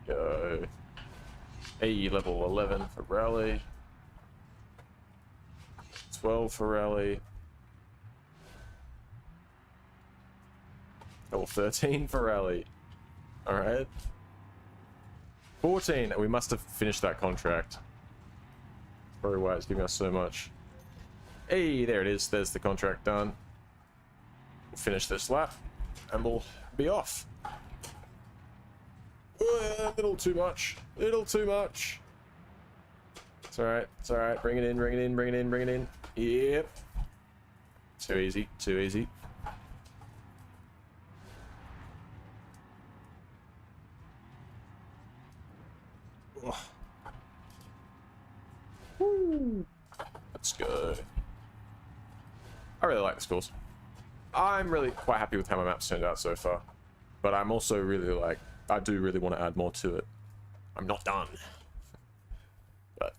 Go. A level 11 for rally. 12 for rally. Level 13 for rally. Alright. 14. We must have finished that contract. That's probably why it's giving us so much. Hey, there it is. There's the contract done. We'll finish this lap and we'll be off. A little too much. Little too much. It's alright. It's alright. Bring it in, bring it in, bring it in, bring it in. Yep. Too easy. Too easy. Oh. Woo. Let's go. I really like this course. I'm really quite happy with how my map's turned out so far. But I'm also really like, I do really want to add more to it. I'm not done. But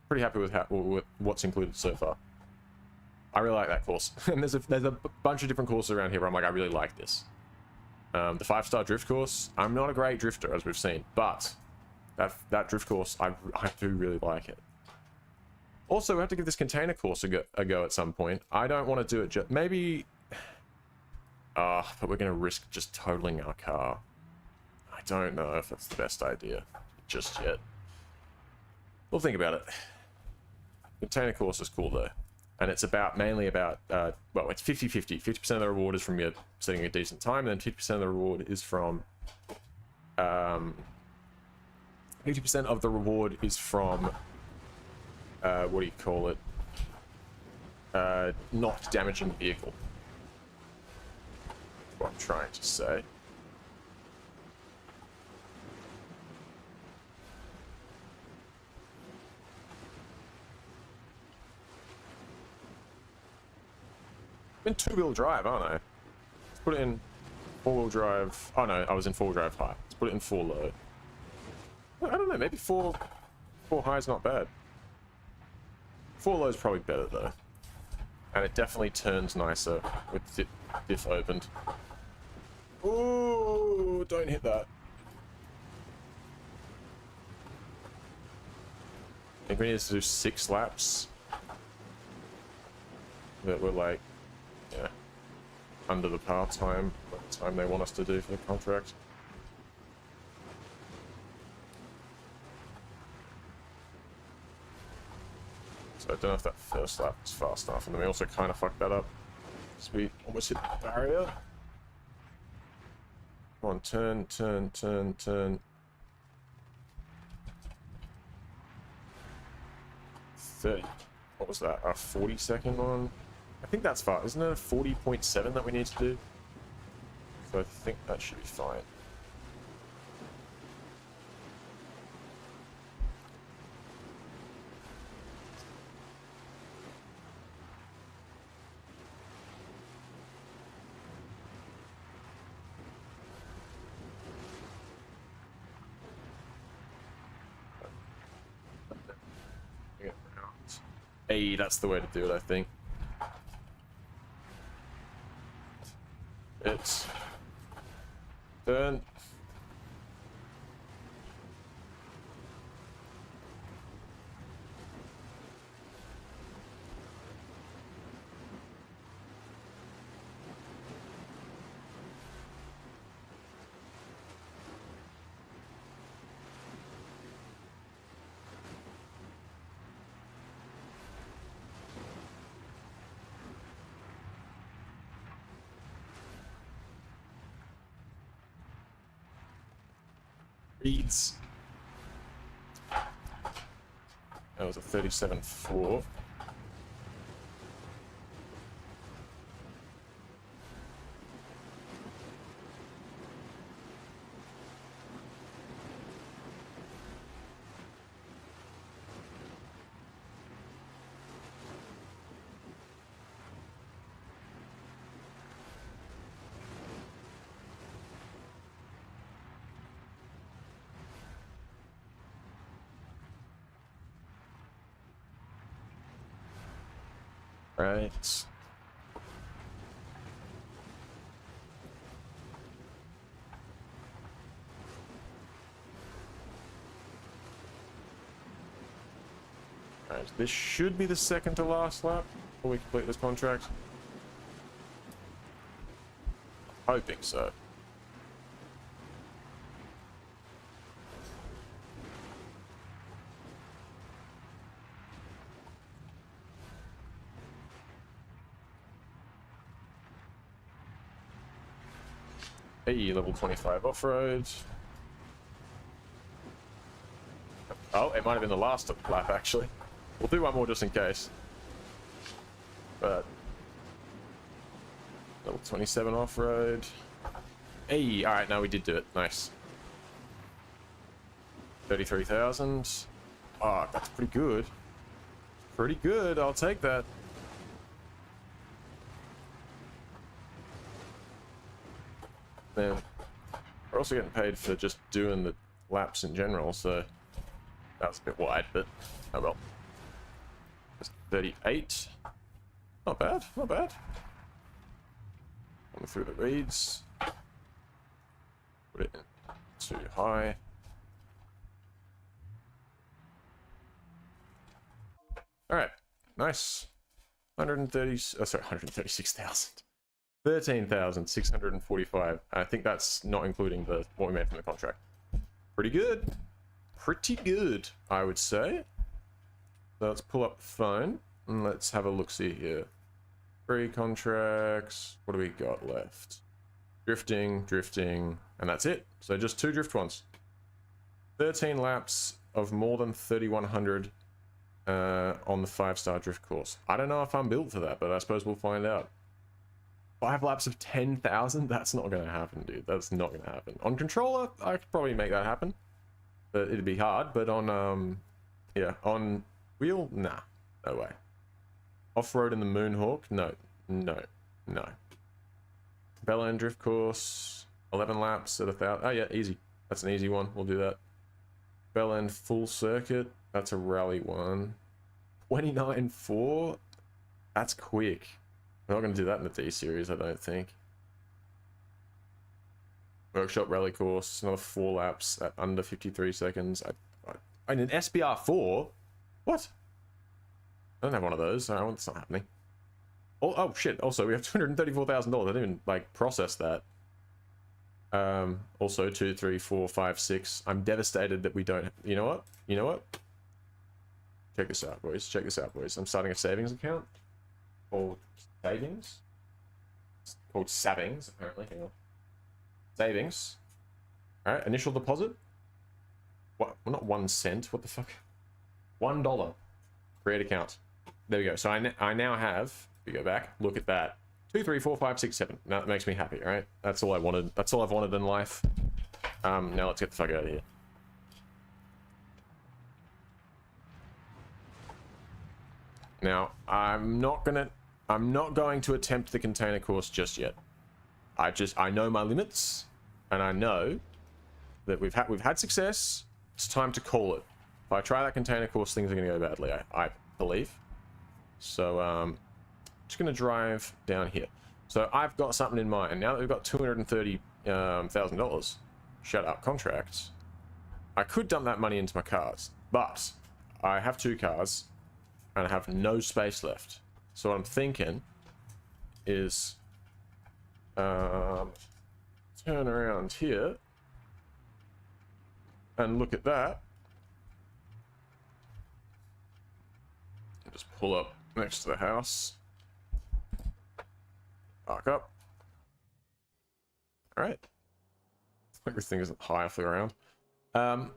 pretty happy with what's included so far. I really like that course. And there's a bunch of different courses around here where I'm like, I really like this. The 5-star drift course, I'm not a great drifter, as we've seen, but that drift course, I do really like it. Also, we have to give this container course a go at some point. I don't want to do it just... Maybe... but we're going to risk just totaling our car. I don't know if that's the best idea just yet. We'll think about it. Container course is cool, though. And it's mainly about... well, it's 50-50. 50% of the reward is from you setting a decent time, and then 50% of the reward is from... 50% of the reward is from... what do you call it? Not damaging the vehicle. That's what I'm trying to say. I'm in 2-wheel drive, aren't I? Let's put it in 4-wheel drive. Oh no, I was in 4-wheel drive high. Let's put it in 4 low. I don't know, maybe 4 high is not bad. 4 low is probably better though. And it definitely turns nicer with diff opened. Ooh, don't hit that. I think we need to do 6 laps. That we're like, yeah, under the power time, what time they want us to do for the contract. So I don't know if that first lap was fast enough, and then we also kind of fucked that up. So we almost hit the barrier. Come on, turn, turn, turn, turn. 30. What was that? A 40-second one? I think that's fast. Isn't it a 40.7 that we need to do? So I think that should be fine. Hey, that's the way to do it, I think. It's turn. Reads. That was a 37.4. Right. Alright, this should be the second to last lap before we complete this contract. Hoping so. Hey, level 25 off-road. Oh, it might have been the last lap, actually. We'll do one more just in case. But... level 27 off-road. Hey, alright, now we did do it. Nice. 33,000. Oh, that's pretty good. Pretty good, I'll take that. Now, we're also getting paid for just doing the laps in general, so that was a bit wide, but oh well. That's 38. Not bad, not bad. Coming through the reads. Put it in too high. Alright, nice. 136,000. 13,645. I think that's not including the what we made from the contract. Pretty good. Pretty good, I would say. So let's pull up the phone and let's have a look-see here. Free contracts. What do we got left? Drifting, drifting, and that's it. So just 2 drift ones. 13 laps of more than 3,100 on the 5-star drift course. I don't know if I'm built for that, but I suppose we'll find out. 5 laps of 10,000? That's not going to happen, dude. That's not going to happen. On controller, I could probably make that happen. But it'd be hard. But on, yeah, on wheel? Nah. No way. Off-road in the Moonhawk? No. No. No. Bell End drift course. 11 laps at 1,000. Oh, yeah, easy. That's an easy one. We'll do that. Bell End full circuit. That's a rally one. 29.4? That's quick. We're not going to do that in the D series, I don't think. Workshop rally course, another 4 laps at under 53 seconds. I need an SBR 4? What? I don't have one of those, so it's not happening. Oh shit, also we have $234,000. I didn't even, like, process that. Also 2, 3, 4, 5, 6. I'm devastated that we don't... You know what? You know what? Check this out, boys. Check this out, boys. I'm starting a savings account. Called savings. It's called savings, apparently. Hang on. Savings. Alright, initial deposit. What? Well, not 1 cent. What the fuck? $1. Create account. There we go. So I now have, if we go back, look at that. 2, 3, 4, 5, 6, 7. Now that makes me happy, alright? That's all I wanted. That's all I've wanted in life. Now let's get the fuck out of here. Now, I'm not going to attempt the container course just yet. I know my limits, and I know that we've had success. It's time to call it. If I try that container course, things are going to go badly, I believe. So just gonna drive down here. So I've got something in mind. Now that we've got $230,000 shut up contracts, I could dump that money into my cars, but I have 2 cars and I have no space left. So what I'm thinking is turn around here and look at that. Just pull up next to the house. Park up. All right. Like this thing isn't high off the ground. I'm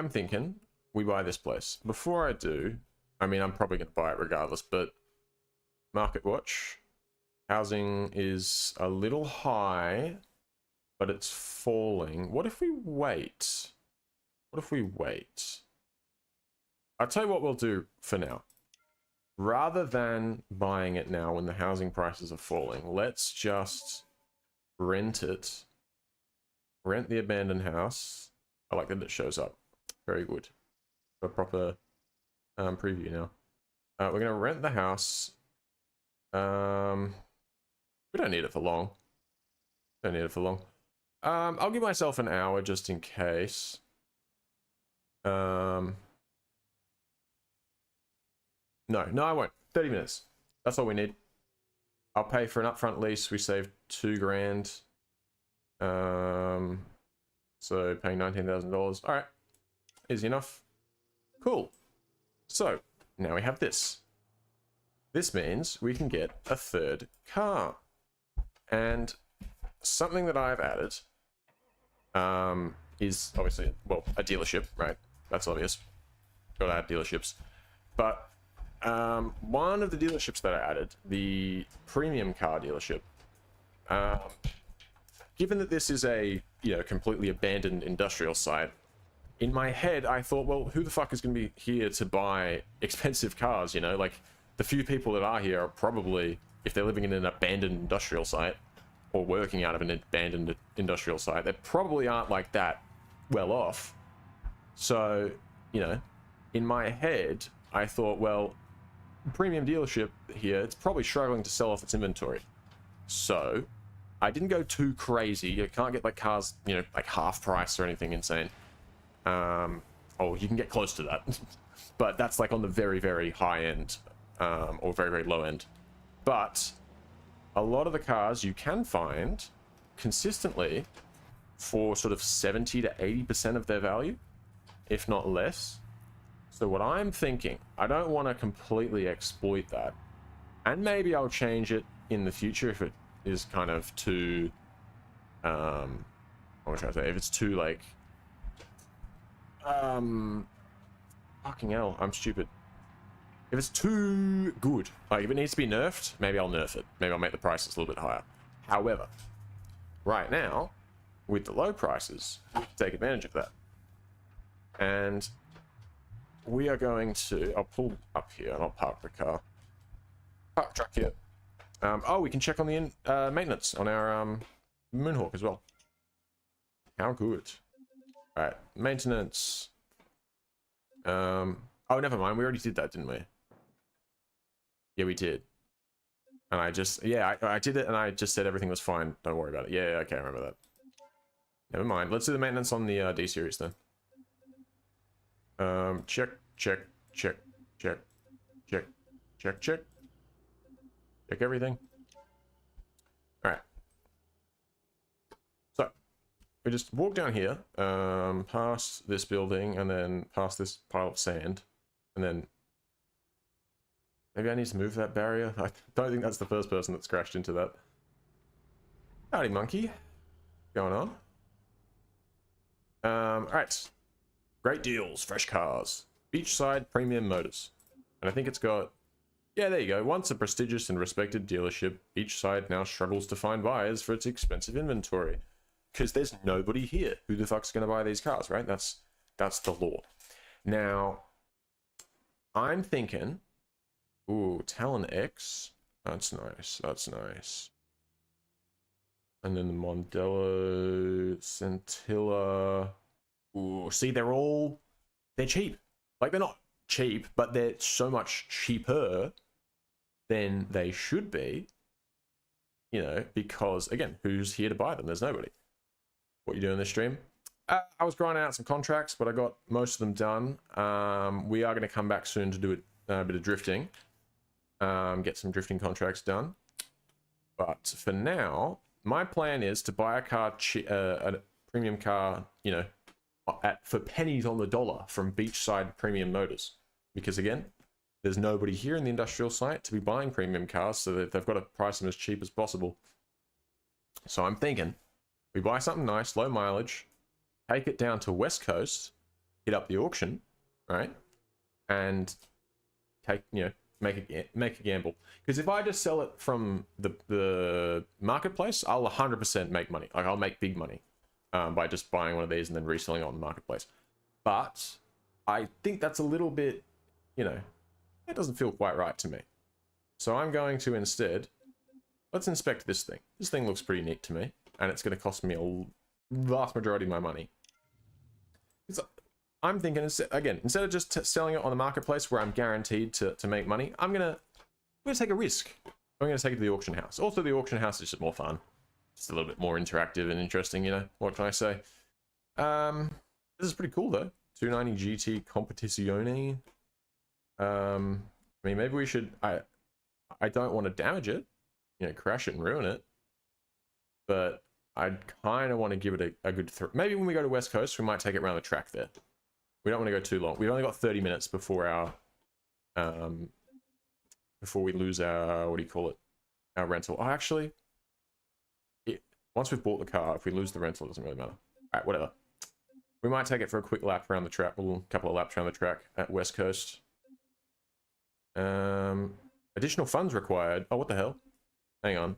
thinking we buy this place. Before I do, I mean, I'm probably going to buy it regardless, but market watch. Housing is a little high, but it's falling. What if we wait? What if we wait? I'll tell you what we'll do for now. Rather than buying it now when the housing prices are falling, let's just rent it. Rent the abandoned house. I like that it shows up. Very good. A proper preview now. We're going to rent the house. We don't need it for long. Don't need it for long. I'll give myself an hour just in case. No, I won't. 30 minutes. That's all we need. I'll pay for an upfront lease. We saved $2,000. So paying $19,000. All right. Easy enough. Cool. So now we have this. This means we can get a 3rd car. And something that I've added is obviously, well, a dealership, right? That's obvious. Got to add dealerships. But one of the dealerships that I added, the premium car dealership, given that this is a, you know, completely abandoned industrial site, in my head I thought, well, who the fuck is going to be here to buy expensive cars, you know? Like, the few people that are here are probably, if they're living in an abandoned industrial site or working out of an abandoned industrial site, they probably aren't like that well off. So, you know, in my head I thought, well, premium dealership here, it's probably struggling to sell off its inventory. So I didn't go too crazy. You can't get like cars, you know, like half price or anything insane. Oh, you can get close to that. But that's like on the very, very high end, or very, very low end. But a lot of the cars you can find consistently for sort of 70 to 80% of their value, if not less. So what I'm thinking, I don't want to completely exploit that. And maybe I'll change it in the future if it is kind of too, what am I trying to say? If it's too like, fucking hell, I'm stupid. If it's too good, like if it needs to be nerfed, maybe I'll nerf it. Maybe I'll make the prices a little bit higher. However, right now, with the low prices, take advantage of that. And we are going to, I'll pull up here and I'll park the car. Park the truck here. Oh, we can check on the maintenance on our Moonhawk as well. How good. All right, maintenance. Oh, never mind. We already did that, didn't we? Yeah, we did. And I just, yeah, I did it and I just said everything was fine. Don't worry about it. Yeah, okay, I remember that. Never mind. Let's do the maintenance on the D series then. Check. Check everything. All right. So we just walk down here, past this building, and then past this pile of sand, and then maybe I need to move that barrier. I don't think that's the first person that's crashed into that. Howdy, monkey. Going on? All right. Great deals, fresh cars. Beachside Premium Motors. And I think it's got... Yeah, there you go. Once a prestigious and respected dealership, Beachside now struggles to find buyers for its expensive inventory. Because there's nobody here. Who the fuck's going to buy these cars, right? That's the law. Now, I'm thinking... Ooh, Talon X. That's nice. That's nice. And then the Mondello, Scintilla... Ooh, see, they're cheap. Like, they're not cheap, but they're so much cheaper than they should be, you know, because, again, who's here to buy them? There's nobody. What you doing in this stream? I was grinding out some contracts, but I got most of them done. We are going to come back soon to do a bit of drifting. Get some drifting contracts done. But for now, my plan is to buy a car, a premium car, you know, for pennies on the dollar from Beachside Premium Motors. Because again, there's nobody here in the industrial site to be buying premium cars, so that they've got to price them as cheap as possible. So I'm thinking, we buy something nice, low mileage, take it down to West Coast, hit up the auction, right? And take, you know, make a gamble. Because if I just sell it from the marketplace, I'll 100% make money. Like, I'll make big money by just buying one of these and then reselling it on the marketplace. But I think that's a little bit, you know, it doesn't feel quite right to me. So I'm going to instead, let's inspect this thing. This thing looks pretty neat to me, and it's going to cost me a vast majority of my money. I'm thinking, again, instead of just selling it on the marketplace where I'm guaranteed to make money, I'm going to take a risk. I'm going to take it to the auction house. Also, the auction house is just more fun. Just a little bit more interactive and interesting, you know? What can I say? This is pretty cool, though. 290 GT Competizione. I mean, maybe we should... I don't want to damage it. You know, crash it and ruin it. But I kind of want to give it a good... Maybe when we go to West Coast, we might take it around the track there. We don't want to go too long. We've only got 30 minutes before our... before we lose our... What do you call it? Our rental. Oh, actually... once we've bought the car, if we lose the rental, it doesn't really matter. Alright, whatever. We might take it for a quick lap around the track. A couple of laps around the track at West Coast. Additional funds required. Oh, what the hell? Hang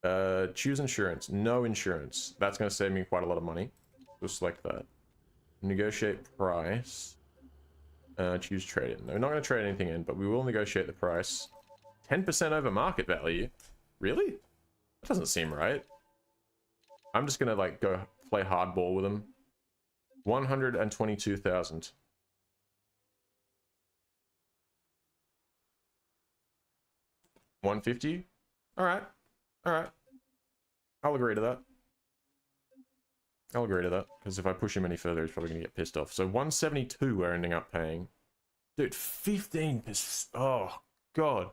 on. Choose insurance. No insurance. That's going to save me quite a lot of money. We'll select that. Negotiate price. Choose trade in. No, we're not going to trade anything in, but we will negotiate the price. 10% over market value? Really? That doesn't seem right. I'm just going to, like, go play hardball with them. 122,000. $150? Alright. Alright. I'll agree to that. I'll agree to that, because if I push him any further, he's probably going to get pissed off. So 172 we're ending up paying. Dude, 15%. Oh, God.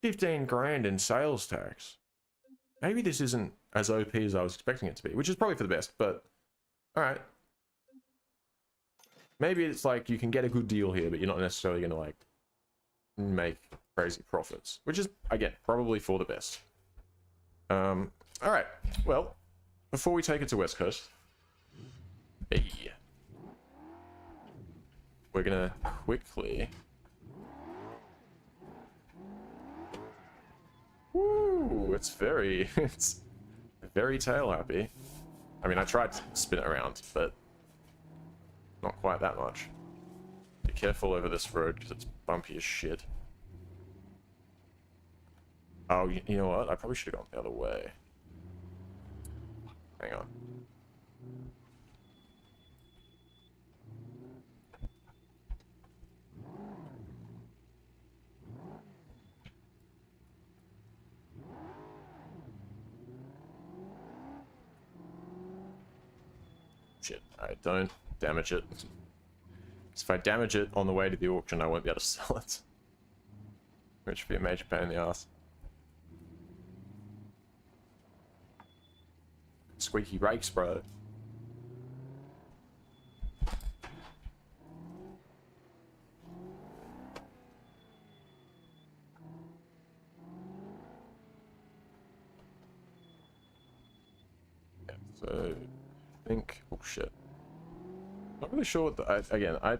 15 grand in sales tax. Maybe this isn't as OP as I was expecting it to be, which is probably for the best, but... Alright. Maybe it's like you can get a good deal here, but you're not necessarily going to, like, make crazy profits. Which is, again, probably for the best. Alright. Well, before we take it to West Coast... Hey. We're going to quickly... Woo! It's very tail happy. I mean, I tried to spin it around, but not quite that much. Be careful over this road because it's bumpy as shit. Oh, you know what? I probably should have gone the other way. Hang on. Shit. Alright, don't damage it. If I damage it on the way to the auction, I won't be able to sell it. Which would be a major pain in the ass. Squeaky brakes, bro. Yeah, so... I think... Oh, shit. Not really sure what the... Again, I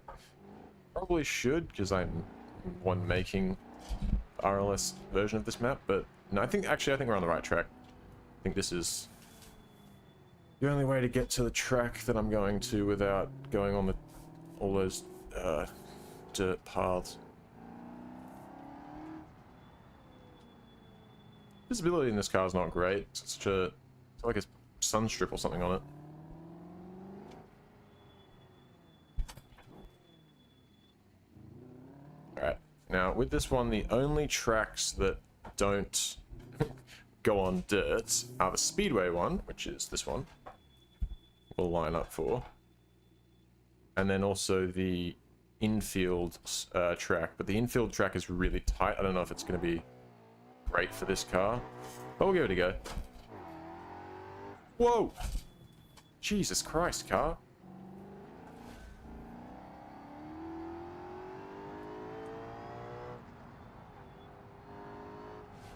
probably should, because I'm one making the RLS version of this map, but... No, I think we're on the right track. I think this is the only way to get to the track that I'm going to without going on all those dirt paths. Visibility in this car is not great. It's like a sun strip or something on it. Now, with this one, the only tracks that don't go on dirt are the speedway one, which is this one. We'll line up for. And then also the infield track. But the infield track is really tight. I don't know if it's going to be great for this car. But we'll give it a go. Whoa! Jesus Christ, car.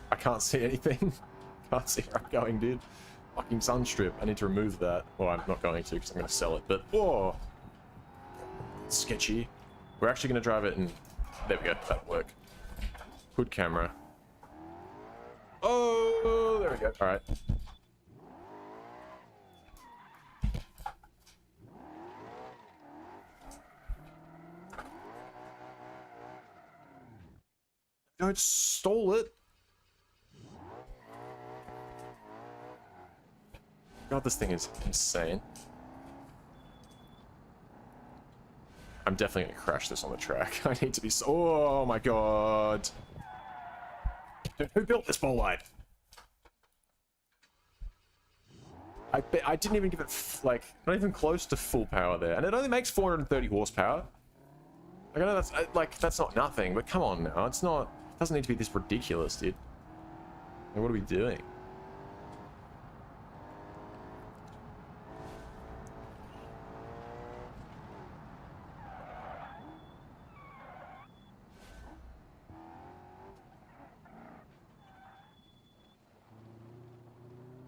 I can't see anything. Can't see where I'm going, dude. Fucking sunstrip. I need to remove that. Well, I'm not going to because I'm going to sell it. But, oh, sketchy. We're actually going to drive it and there we go. That'll work. Hood camera. Oh, there we go. All right. Don't stall it. God, this thing is insane. I'm definitely going to crash this on the track. I need to be... Oh my god. Dude, who built this ball line? I didn't even give it, like, not even close to full power there. And it only makes 430 horsepower. Like, I know that's, like, that's not nothing, but come on now. It's not... It doesn't need to be this ridiculous, dude. Like, what are we doing?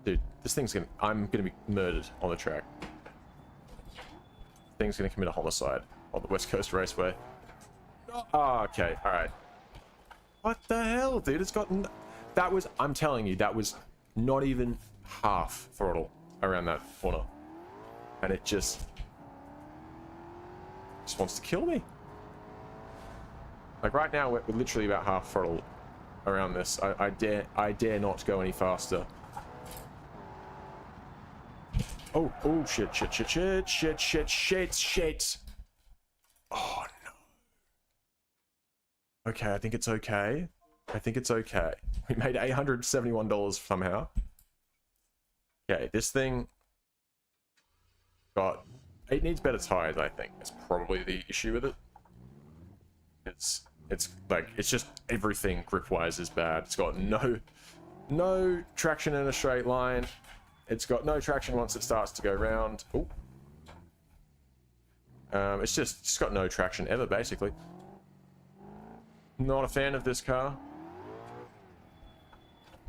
Dude, this thing's gonna... I'm gonna be murdered on the track. This thing's gonna commit a homicide on the West Coast Raceway. Oh, okay, alright. What the hell, dude? It's got... That was... I'm telling you, that was not even half throttle around that corner. And it just wants to kill me. Like, right now, we're literally about half throttle around this. I dare not go any faster. Oh, oh, shit. Oh, no. Okay, I think it's okay. We made $871 somehow. Okay, this thing got... It needs better tires, I think. It's probably the issue with it. It's like, it's just everything grip-wise is bad. It's got no traction in a straight line. It's got no traction once it starts to go round. Ooh. It's just got no traction ever, basically. Not a fan of this car.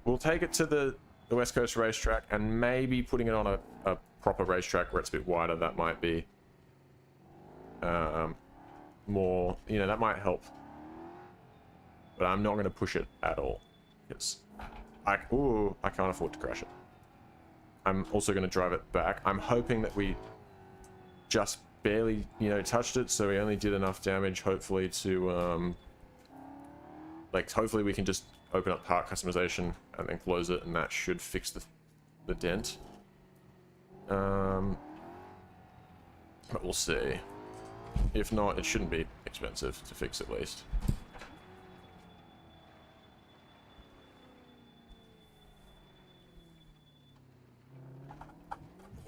We'll take it to the West Coast racetrack and maybe putting it on a proper racetrack where it's a bit wider. That might be more, you know, that might help. But I'm not going to push it at all because I can't afford to crash it. I'm also going to drive it back. I'm hoping that we just barely, you know, touched it, so we only did enough damage, hopefully, to, like, hopefully we can just open up part customization and then close it, and that should fix the dent. But we'll see. If not, it shouldn't be expensive to fix at least.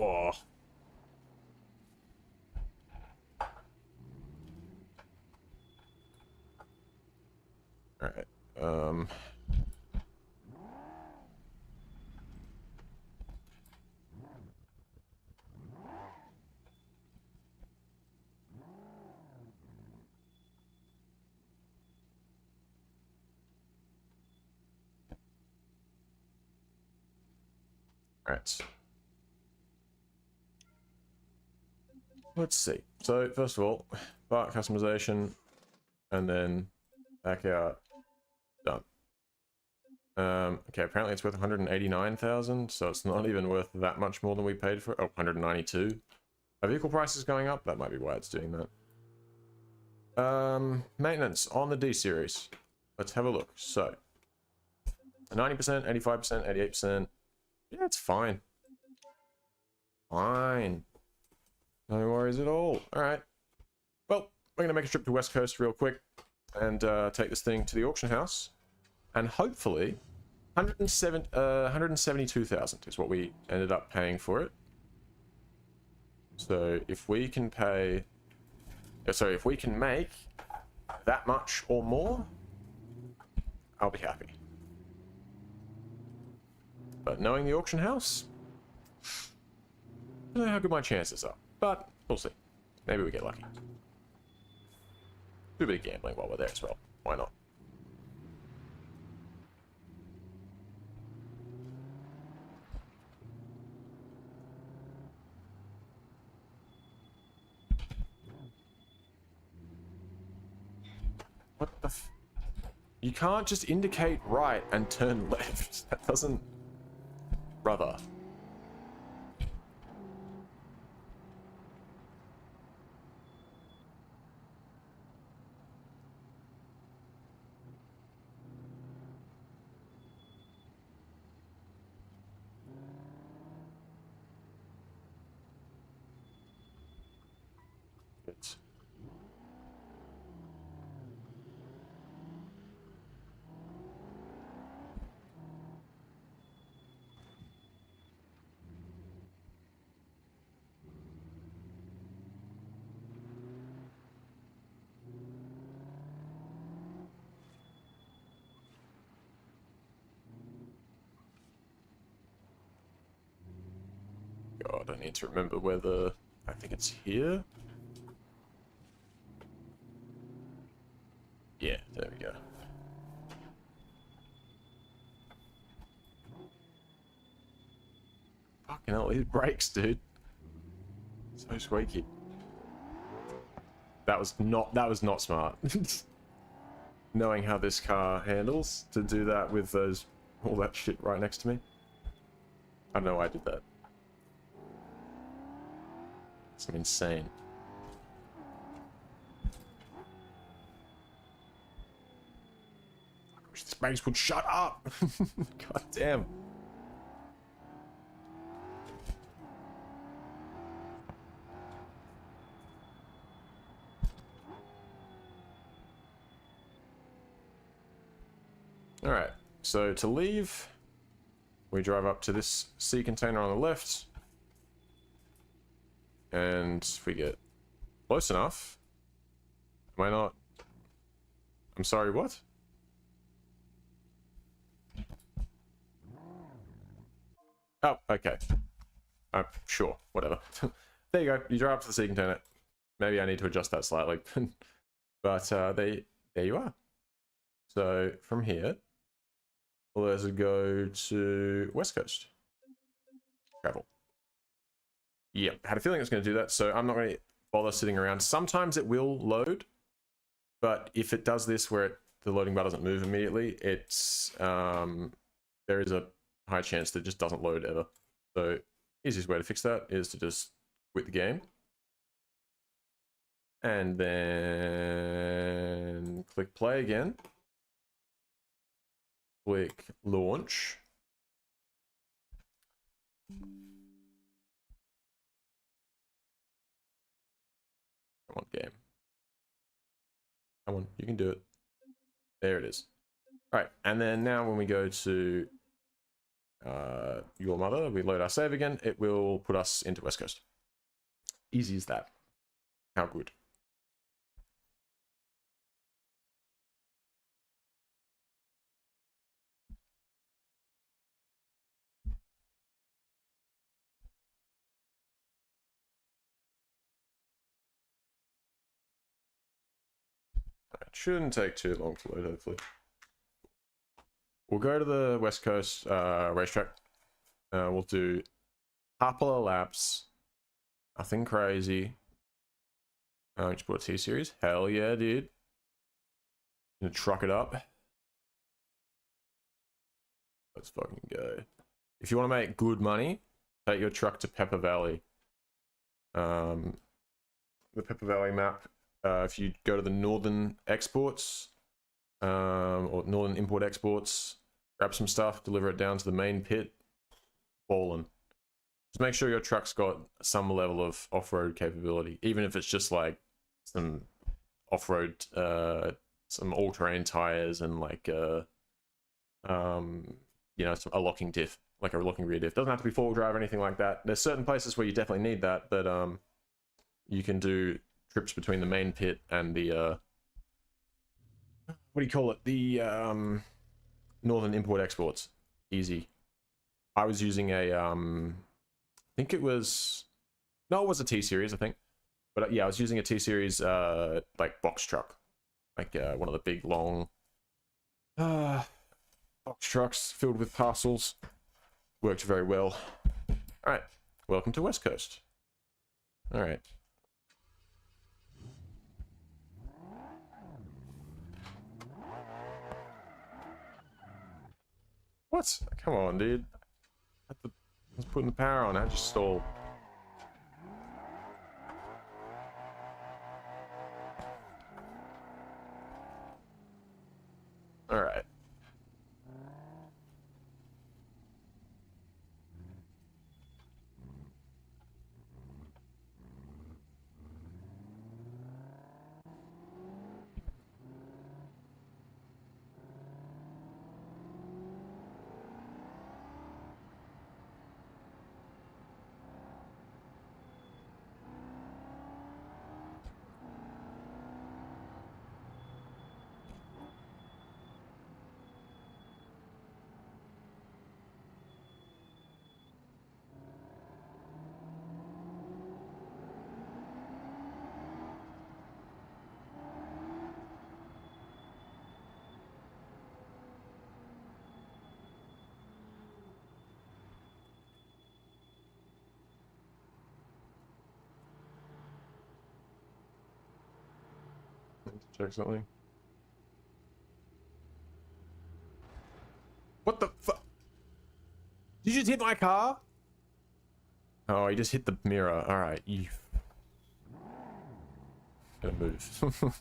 Oh. Alright, Alright. Let's see. So, first of all, part customization, and then back out. Done. Okay, apparently it's worth 189,000, so it's not even worth that much more than we paid for it. Oh, 192. Are vehicle prices going up? That might be why it's doing that. Maintenance on the D series. Let's have a look. So, 90%, 85%, 88%. Yeah, it's fine. Fine. No worries at all. Alright. Well, we're going to make a trip to West Coast real quick. and take this thing to the auction house, and hopefully 172,000 is what we ended up paying for it. So if we can pay, sorry, if we can make that much or more, I'll be happy. But knowing the auction house, I don't know how good my chances are, but we'll see. Maybe we get lucky. Do a bit of gambling while we're there as well. Why not? What the f... You can't just indicate right and turn left. That doesn't... Brother. It's... God, I need to remember where the... I think it's here? Yeah, there we go. Fucking hell, these brakes, dude. So squeaky. That was not smart. Knowing how this car handles, to do that with those... all that shit right next to me. I don't know why I did that. It's insane. I wish this brakes would shut up. God damn. Alright, so to leave, we drive up to this sea container on the left. And if we get close enough... Am I not... I'm sorry, what? Oh, okay. Sure, whatever. There you go, you drive up to the sea container. Maybe I need to adjust that slightly. But there you are. So from here, let's go to West Coast. Travel. Yep, had a feeling it was going to do that, so I'm not going to bother sitting around. Sometimes it will load, but if it does this where the loading bar doesn't move immediately, it's there is a high chance that it just doesn't load ever. So easiest way to fix that is to just quit the game. And then click play again. Click launch. Come on, game. Come on, you can do it. There it is. All right, and then now when we go to your mother, we load our save again, it will put us into West Coast. Easy as that. How good. It shouldn't take too long to load, hopefully. We'll go to the West Coast racetrack. We'll do a couple of laps. Nothing crazy. Just put a T-Series. Hell yeah, dude. Gonna truck it up. Let's fucking go. If you want to make good money, take your truck to Pepper Valley. The Pepper Valley map. If you go to the Northern Exports, or Northern Import Exports, grab some stuff, deliver it down to the main pit, ballin'. Just make sure your truck's got some level of off-road capability, even if it's just like some off-road some all-terrain tires and like you know, a locking diff, like a locking rear diff. Doesn't have to be four-wheel drive or anything like that. There's certain places where you definitely need that, but you can do trips between the main pit and the what do you call it? The Northern Import Exports. Easy. I was using a I think it was, no, it was a T series, I think. But yeah, I was using a T series like box truck, like one of the big long box trucks filled with parcels. Worked very well. All right, welcome to West Coast. All right. What? Come on, dude. I was putting the power on. I just stalled. All right. Check something. What the fuck? Did you just hit my car? Oh, you just hit the mirror. All right, you. Gotta move.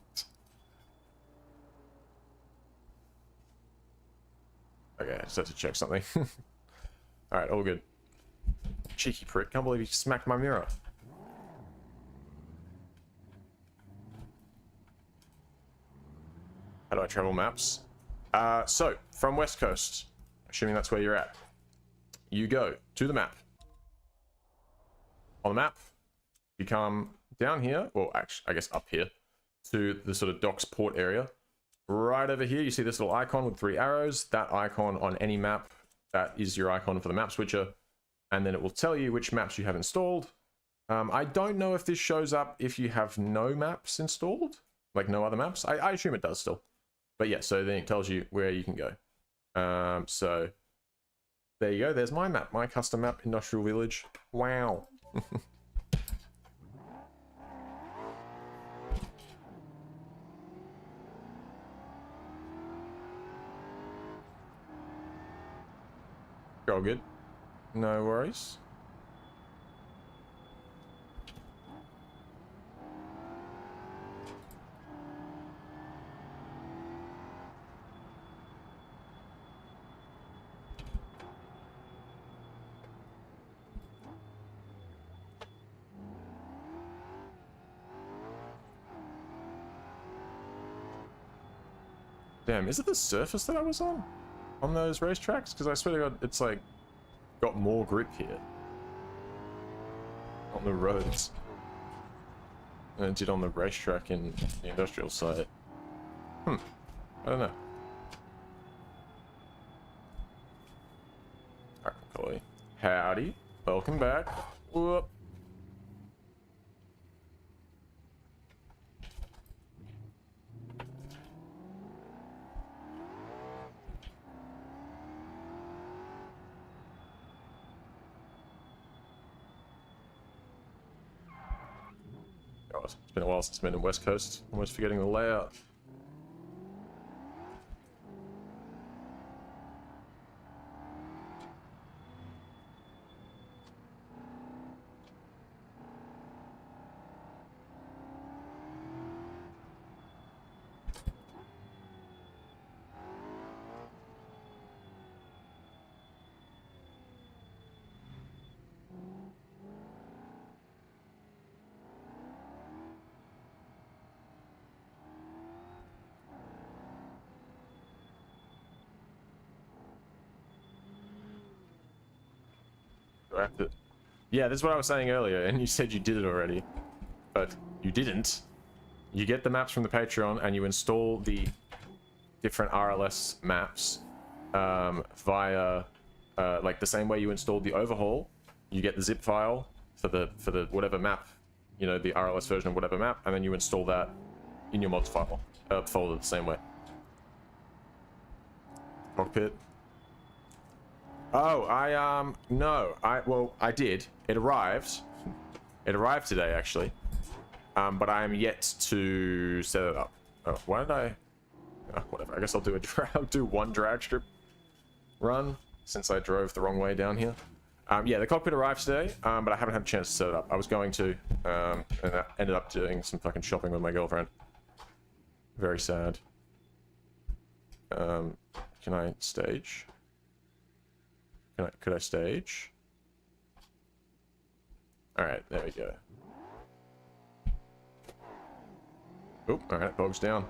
Okay, I just had to check something. All right, all good. Cheeky prick! Can't believe he smacked my mirror. How do I travel maps? So, from West Coast, assuming that's where you're at, you go to the map. On the map, you come down here, well, actually, I guess up here, to the sort of docks port area. Right over here, you see this little icon with 3 arrows. That icon on any map, that is your icon for the map switcher. And then it will tell you which maps you have installed. I don't know if this shows up if you have no maps installed, like no other maps. I assume it does still. But yeah, so then it tells you where you can go. So there you go. There's my map, my custom map, Industrial Village. Wow. All good. No worries. Damn, is it the surface that I was on those racetracks? Because I swear to God, it's like got more grip here on the roads than it did on the racetrack in the industrial site. I don't know. Alright, McCoy. Howdy. Welcome back. Whoop. God, it's been a while since I've been in West Coast. Almost forgetting the layout. Do I have to... Yeah, this is what I was saying earlier, and you said you did it already. But you didn't. You get the maps from the Patreon, and you install the different RLS maps via... like the same way you installed the overhaul. You get the zip file for the whatever map, you know, the RLS version of whatever map, and then you install that in your mods file folder the same way. Cockpit. Oh, no, well, I did. It arrived. It arrived today, actually. But I am yet to set it up. Oh, why did I... Oh, whatever, I guess I'll do one drag strip run, since I drove the wrong way down here. Yeah, the cockpit arrived today, but I haven't had a chance to set it up. I was going to, and I ended up doing some fucking shopping with my girlfriend. Very sad. Can I stage? Could I stage? Alright, there we go. Oop, alright, bogs down.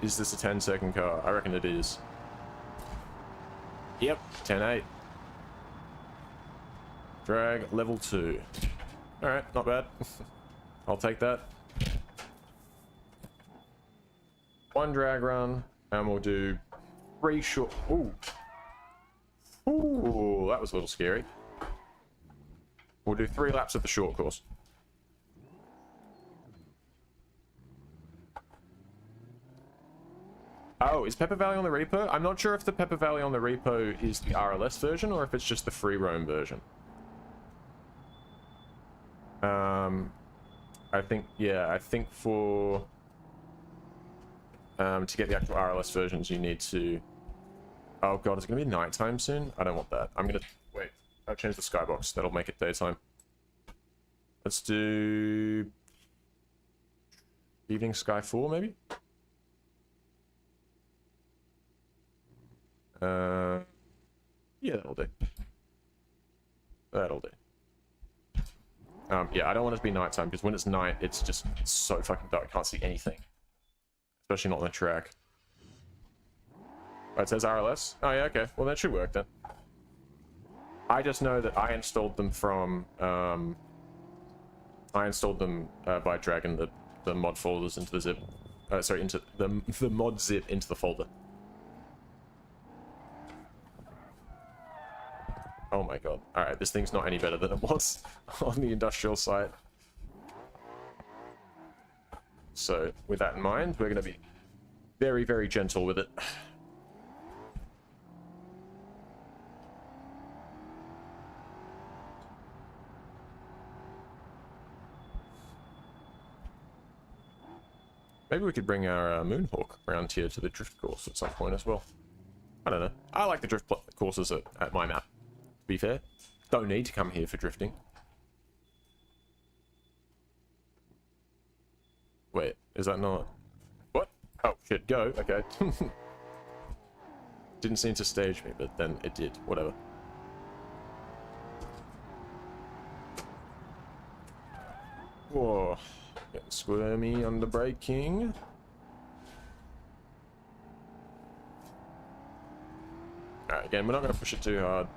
Is this a 10-second car? I reckon it is. Yep, 10-8. Drag level 2. Alright, not bad. I'll take that. One drag run, and we'll do 3 short... Ooh. Ooh, that was a little scary. We'll do 3 laps of the short course. Oh, is Pepper Valley on the repo? I'm not sure if the Pepper Valley on the repo is the RLS version or if it's just the free roam version. I think, yeah, I think for... to get the actual RLS versions, you need to... Oh god, is it going to be nighttime soon? I don't want that. I'm going to... Wait, I've changed the skybox. That'll make it daytime. Let's do... Evening Sky 4, maybe? Yeah, that'll do. That'll do. Yeah, I don't want it to be nighttime, because when it's night, it's just so fucking dark. I can't see anything. Especially not on the track. Oh, it says RLS? Oh, yeah, okay. Well, that should work, then. I just know that I installed them from... I installed them by dragging the mod folders into the zip... sorry, into the mod zip into the folder. Oh my god. Alright, this thing's not any better than it was on the industrial site. So, with that in mind, we're going to be very, very gentle with it. Maybe we could bring our Moonhawk around here to the drift course at some point as well. I don't know. I like the drift courses at my map. To be fair, don't need to come here for drifting. Wait, is that not... What? Oh, shit, go. Okay. Didn't seem to stage me, but then it did. Whatever. Whoa. Getting squirmy under braking. Alright, again, we're not going to push it too hard.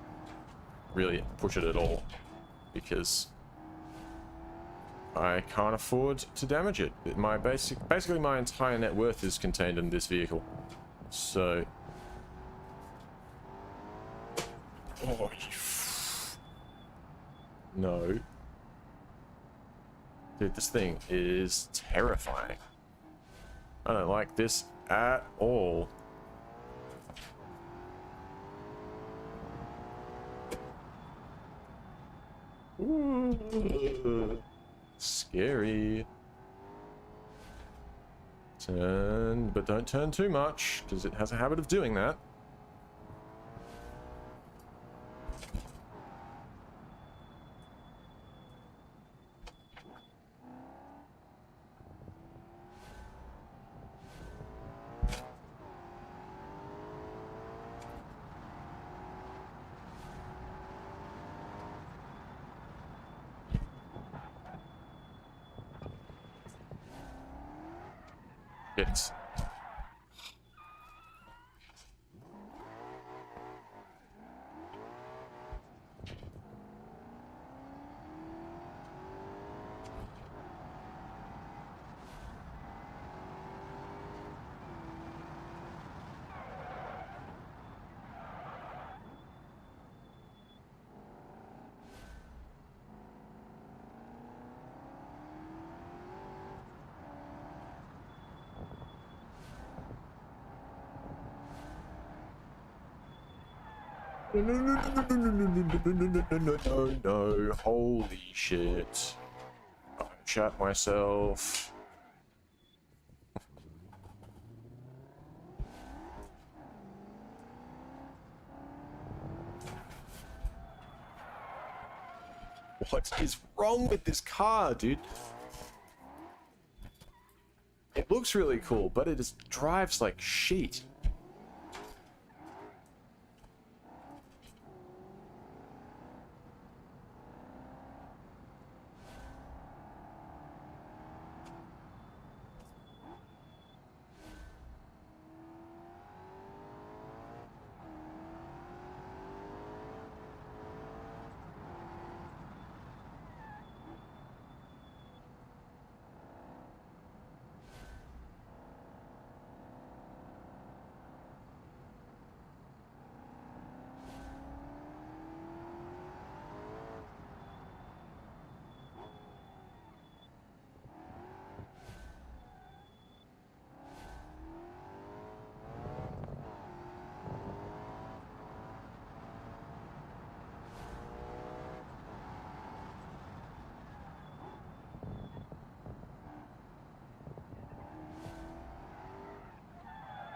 Really push it at all, because I can't afford to damage it. Basically my entire net worth is contained in this vehicle. So... Oh, no. Dude, this thing is terrifying. I don't like this at all. Ooh, scary. Turn, but don't turn too much, because it has a habit of doing that. No, holy shit. I shot myself. What is wrong with this car, dude? It looks really cool, but it just drives like shit.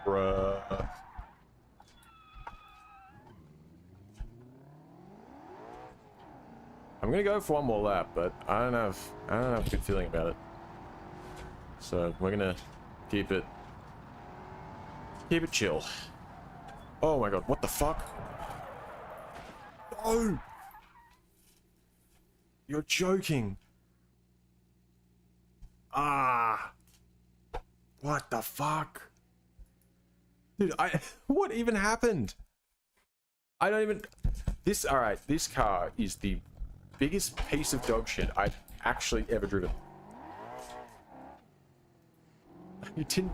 Bruh. I'm gonna go for one more lap, but I don't have a good feeling about it. So we're gonna keep it chill. Oh my god, what the fuck? No! You're joking. Ah. What the fuck? Dude, what even happened? I don't even... Alright, this car is the biggest piece of dog shit I've actually ever driven. You didn't...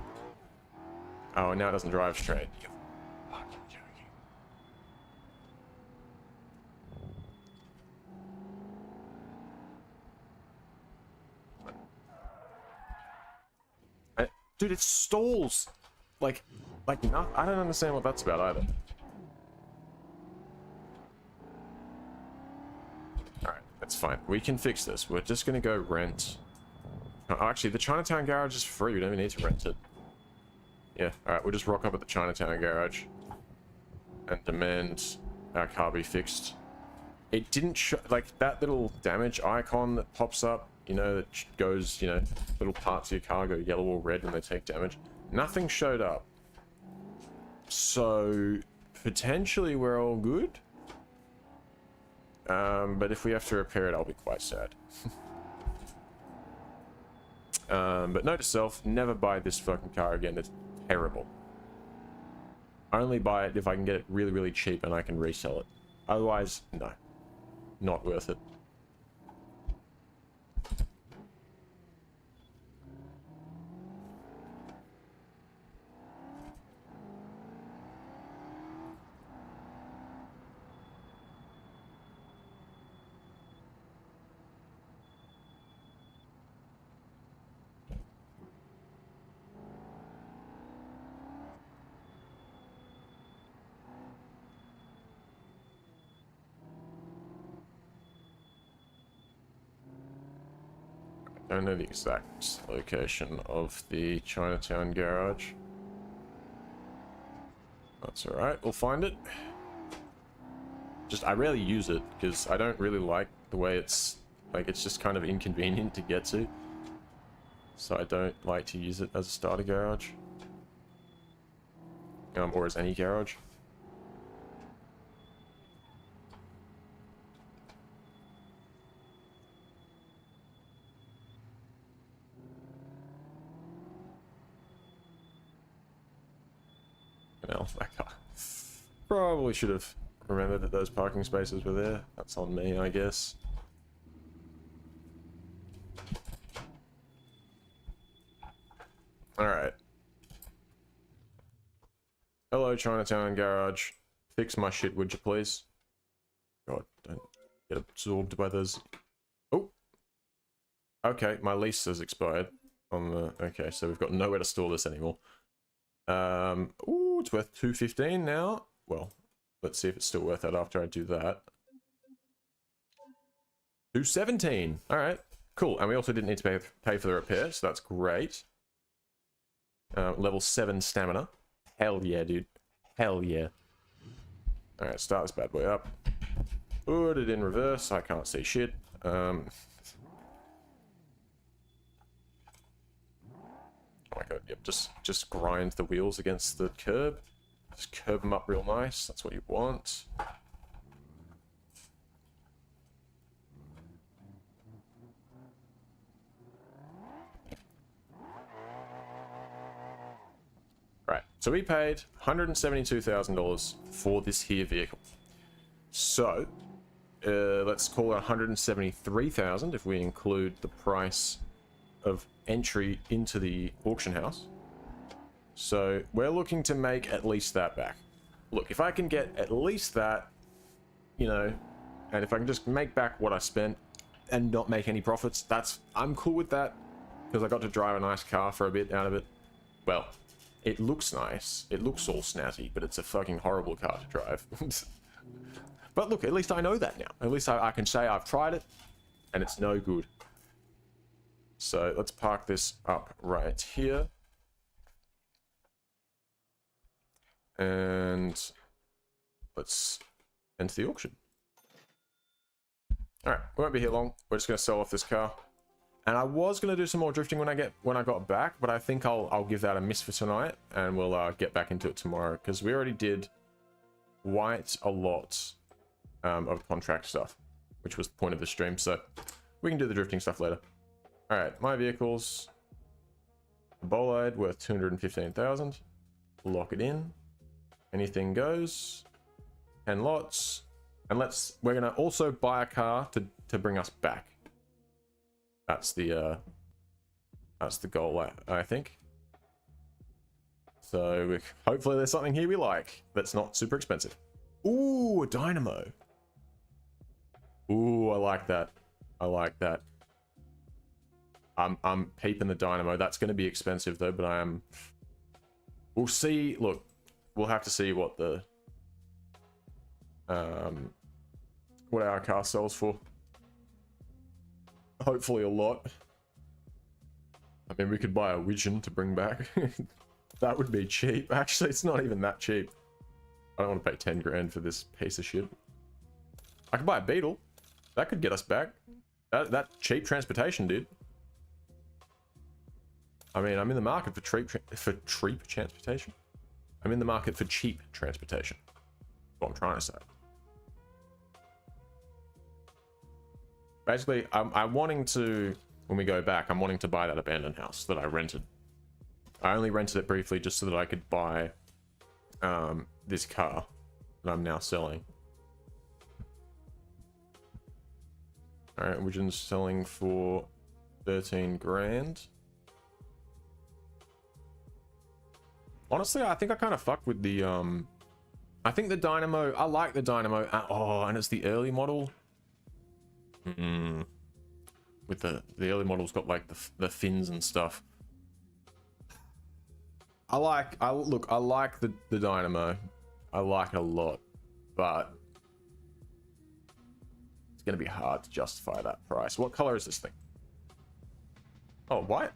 Oh, now it doesn't drive straight. You're fucking joking. Dude, it stalls. Like no, I don't understand what that's about either. Alright, that's fine. We can fix this. We're just gonna go rent. Oh, actually, the Chinatown garage is free. We don't even need to rent it. Yeah, alright, we'll just rock up at the Chinatown garage and demand our car be fixed. It didn't show, like, that little damage icon that pops up, you know, that goes, you know, little parts of your car go yellow or red when they take damage. Nothing showed up. So, potentially we're all good. But if we have to repair it, I'll be quite sad. But note to self, never buy this fucking car again. It's terrible. Only buy it if I can get it really, really cheap and I can resell it. Otherwise, no. Not worth it. I don't know the exact location of the Chinatown garage. That's alright, we'll find it. I rarely use it, because I don't really like the way it's just kind of inconvenient to get to. So I don't like to use it as a starter garage. Or as any garage. Well, that car. Probably should have remembered that those parking spaces were there. That's on me, I guess. Alright. Hello, Chinatown garage. Fix my shit, would you please? God, don't get absorbed by those. Oh! Okay, my lease has expired on the... Okay, so we've got nowhere to store this anymore. Ooh, it's worth $215 now. Well, Let's see if it's still worth it after I do that. 217. All right, cool. And we also didn't need to pay for the repair, so that's great. Level 7 stamina. Hell yeah, dude. Hell yeah. All right, start this bad boy up. Put it in reverse. I can't see shit. Oh my god, yep, just grind the wheels against the curb. Just curb them up real nice. That's what you want. Right, so we paid $172,000 for this here vehicle. So, let's call it $173,000 if we include the price of entry into the auction house. So we're looking to make at least that back. Look, if I can get at least that, you know, and if I can just make back what I spent and not make any profits, I'm cool with that, because I got to drive a nice car for a bit out of it. Well, it looks nice. It looks all snazzy, but it's a fucking horrible car to drive. But look, at least I know that now. At least I can say I've tried it, and it's no good. So let's park this up right here. And let's enter the auction. Alright, we won't be here long. We're just going to sell off this car. And I was going to do some more drifting when I got back, but I think I'll give that a miss for tonight, and we'll get back into it tomorrow, because we already did quite a lot of contract stuff, which was the point of the stream, so we can do the drifting stuff later. Alright, my vehicles. Bolide worth 215,000. Lock it in. Anything goes. 10 lots. And we're gonna also buy a car to bring us back. That's the goal, I think. So hopefully there's something here we like that's not super expensive. Ooh, a dynamo. Ooh, I like that. I like that. I'm peeping the dynamo. That's going to be expensive though, but I am. We'll see. Look, we'll have to see what the what our car sells for. Hopefully a lot. I mean, we could buy a Widgeon to bring back. That would be cheap. Actually, it's not even that cheap. I don't want to pay 10 grand for this piece of shit. I could buy a Beetle. That could get us back. That cheap transportation, dude. I mean, I'm in the market for cheap transportation. I'm in the market for cheap transportation. That's what I'm trying to say. Basically, I'm wanting to, when we go back, I'm wanting to buy that abandoned house that I rented. I only rented it briefly just so that I could buy this car that I'm now selling. Alright, we're just selling for 13 grand. Honestly, I think I kind of fuck with the, I think the Dynamo, I like the Dynamo. Oh, and it's the early model. With the early model's got like the fins and stuff. I like the Dynamo. I like it a lot, but it's gonna be hard to justify that price. What color is this thing? Oh, white.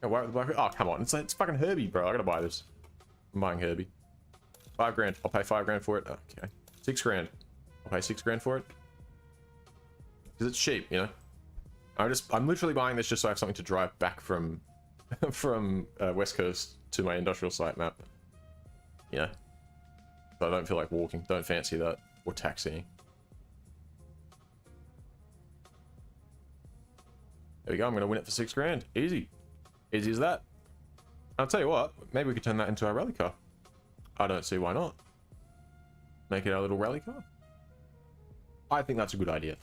Oh, white with black. Oh, come on, it's fucking Herbie, bro. I gotta buy this. I'm buying Herbie. 5 grand. I'll pay 5 grand for it. Okay. 6 grand. I'll pay 6 grand for it. Because it's cheap, you know. I'm literally buying this just so I have something to drive back from West Coast to my industrial site map. You know. So I don't feel like walking. Don't fancy that. Or taxiing. There we go. I'm going to win it for 6 grand. Easy. Easy as that. I'll tell you what. Maybe we could turn that into our rally car. I don't see why not. Make it our little rally car. I think that's a good idea.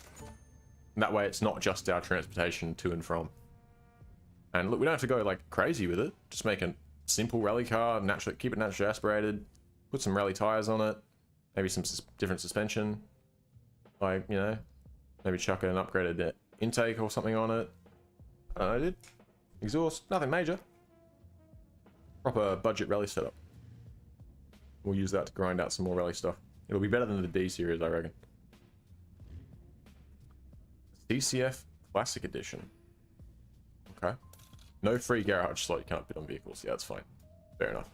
And that way it's not just our transportation to and from. And look, we don't have to go like crazy with it. Just make a simple rally car, keep it naturally aspirated, put some rally tires on it, maybe some different suspension. Like, you know, maybe chuck an upgraded intake or something on it. I don't know, dude. Exhaust, nothing major. Proper budget rally setup. We'll use that to grind out some more rally stuff It'll be better than the D series, I reckon. DCF Classic Edition. Okay. No free garage slot, you can't bid on vehicles. Yeah, that's fine. Fair enough.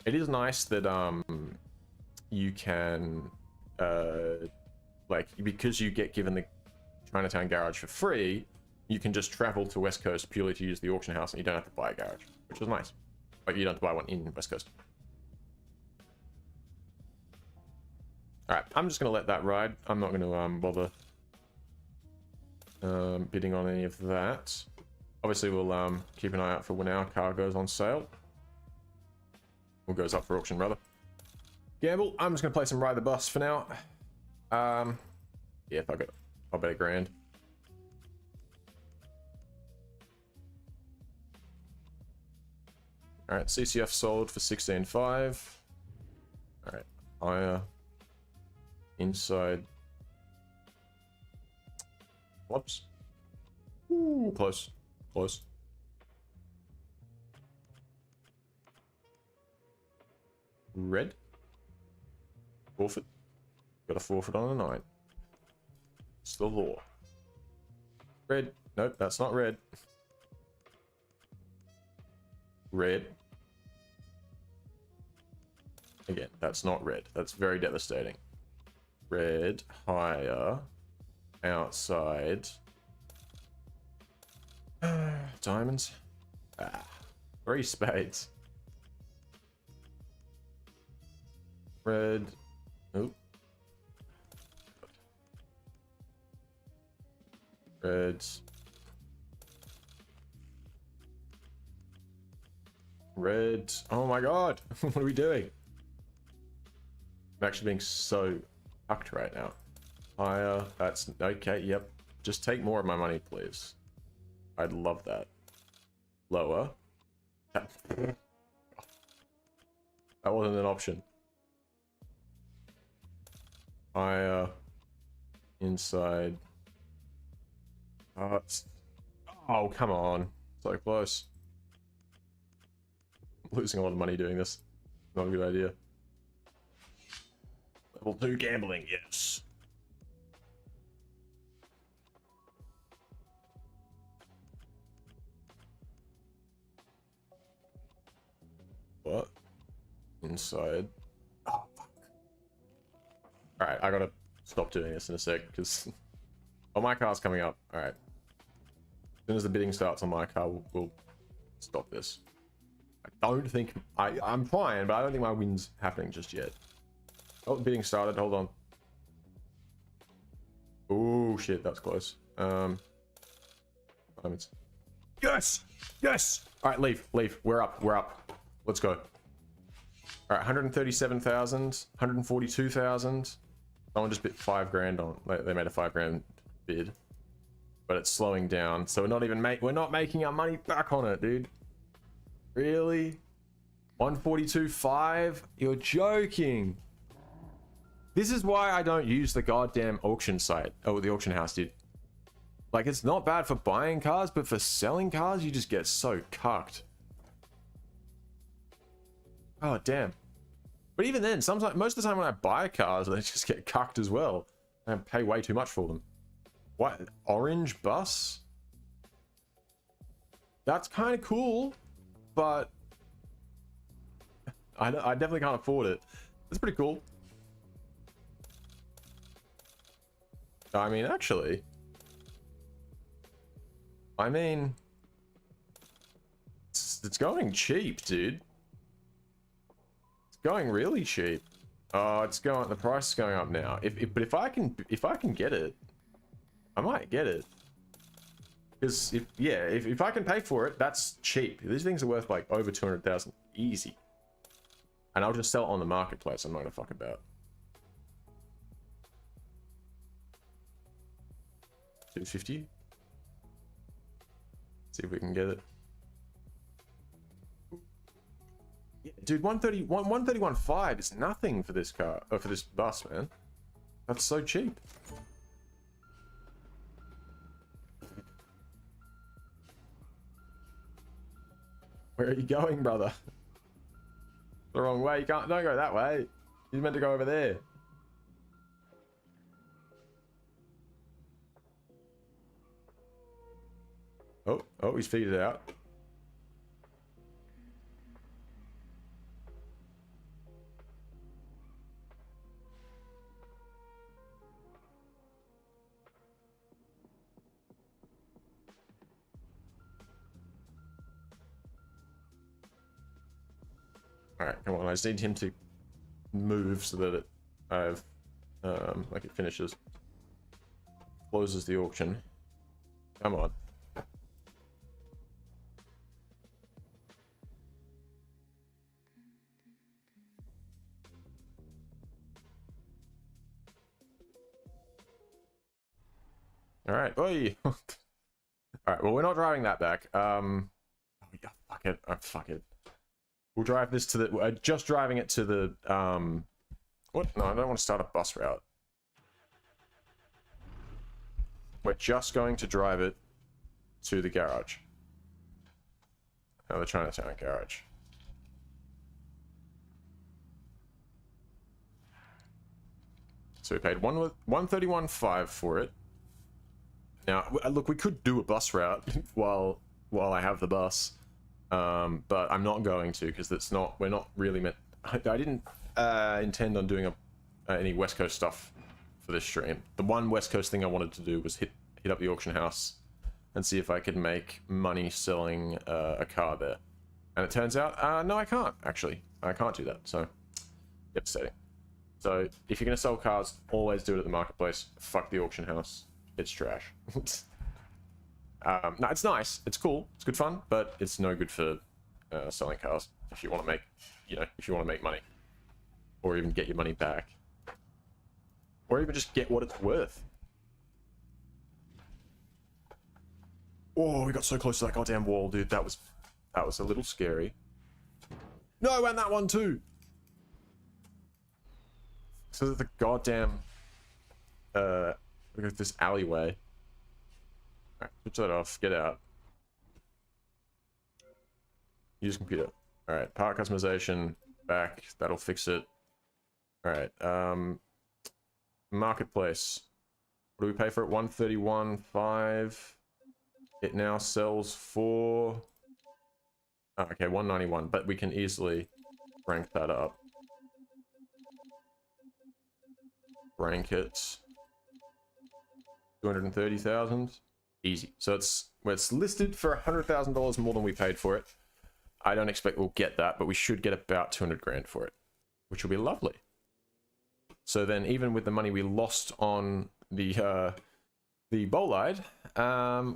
It is nice that you can like, because you get given the Chinatown garage for free, you can just travel to West Coast purely to use the auction house and you don't have to buy a garage, which is nice. Like, you don't have to buy one in West Coast. Alright, I'm just going to let that ride. I'm not going to bother bidding on any of that. Obviously, we'll keep an eye out for when our car goes on sale. Or goes up for auction, rather. Gamble. I'm just going to play some Ride the Bus for now. Yeah, fuck it. I'll bet $1,000. Alright, CCF sold for 16.5. Alright, higher. Inside. Whoops. Ooh, close. Close. Red. Forfeit. Got a forfeit on a 9. It's the law. Red. Nope, that's not red. Red. Again, that's not red. That's very devastating. Red, higher, outside. Diamonds. 3 spades. Red. Oop. Reds. Red. Oh my god. What are we doing? I'm actually being so fucked right now. Higher. That's okay. Yep. Just take more of my money, please. I'd love that. Lower. That wasn't an option. Higher. Inside. Oh, come on. So close. I'm losing a lot of money doing this. Not a good idea. Level 2 gambling, yes. What? Inside. Oh, fuck. Alright, I gotta stop doing this in a sec, because... Oh, my car's coming up. Alright. As soon as the bidding starts on my car, we'll stop this. I don't think... I'm fine, but I don't think my win's happening just yet. Oh, the bidding started. Hold on. Oh, shit. That's close. Diamonds. Yes! Yes! Alright, leave. Leave. We're up. We're up. Let's go. Alright, 137,000. 142,000. Someone just bid 5 grand on... They made a 5 grand bid. But it's slowing down. So we're not making our money back on it, dude. Really? 142.5? You're joking. This is why I don't use the goddamn auction site. Oh, the auction house, dude. Like, it's not bad for buying cars, but for selling cars, you just get so cucked. Oh, damn. But even then, sometimes, most of the time when I buy cars, they just get cucked as well. I pay way too much for them. What? Orange bus? That's kind of cool, but I definitely can't afford it. It's pretty cool. I mean, actually, it's going cheap, dude. It's going really cheap. Oh, it's going. The price is going up now. But if I can get it, I might get it. Because if I can pay for it, that's cheap. These things are worth like over 200,000 easy. And I'll just sell it on the marketplace. I'm not gonna fuck about. 250. See if we can get it. Yeah, dude, 131.5 is nothing for this car, or for this bus, man. That's so cheap. Where are you going, brother? The wrong way. You can't. Don't go that way. You're meant to go over there. Oh, he's figured it out. Alright, come on. I just need him to move so that it finishes. Closes the auction. Come on. Alright, oi! Alright, well, we're not driving that back. Oh, yeah, fuck it. Oh, fuck it. We'll drive this to the... just driving it to the, What? No, I don't want to start a bus route. We're just going to drive it to the garage. The Chinatown garage. So we paid 131.5 for it. Now, look, we could do a bus route while I have the bus, but I'm not going to because we're not really meant. I didn't intend on doing any West Coast stuff for this stream. The one West Coast thing I wanted to do was hit up the auction house and see if I could make money selling a car there. And it turns out, no, I can't actually. I can't do that. So, devastating. So if you're gonna sell cars, always do it at the marketplace. Fuck the auction house. It's trash. No, it's nice. It's cool. It's good fun, but it's no good for selling cars if you want to make, if you want to make money, or even get your money back, or even just get what it's worth. Oh, we got so close to that goddamn wall, dude. That was a little scary. No, and that one too. So the goddamn we got this alleyway. Alright, switch that off, get out. Use computer. Alright, part customization, back, that'll fix it. Alright, marketplace. What do we pay for it? 131.5. It now sells for okay, 191, but we can easily rank that up. Rank it 230,000, easy. So it's listed for $100,000 more than we paid for it. I don't expect we'll get that, but we should get about 200 grand for it, which will be lovely. So then, even with the money we lost on the bolide,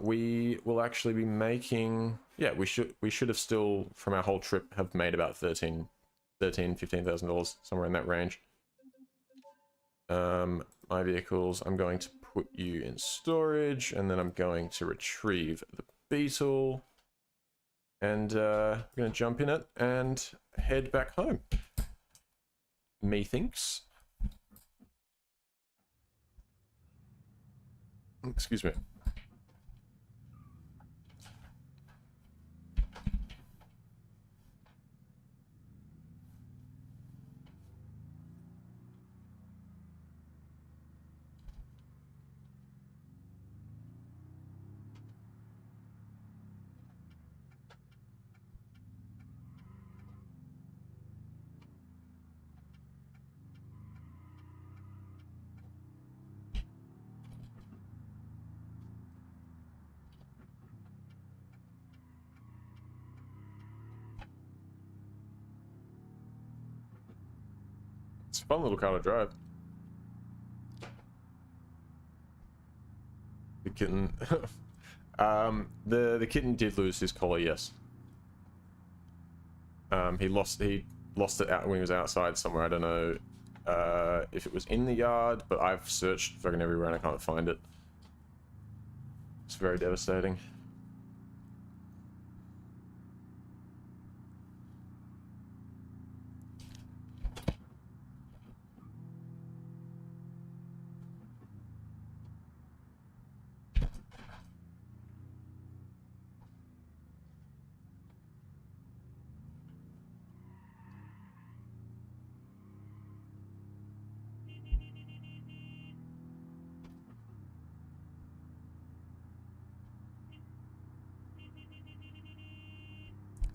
we will actually be making. Yeah, we should have still from our whole trip have made about $15,000, somewhere in that range. My vehicles, I'm going to put you in storage, and then I'm going to retrieve the Beetle, and I'm going to jump in it and head back home. Methinks. Excuse me. It's a fun little car to drive. The kitten. The kitten did lose his collar, yes. He lost it out when he was outside somewhere. I don't know if it was in the yard, but I've searched fucking everywhere and I can't find it. It's very devastating.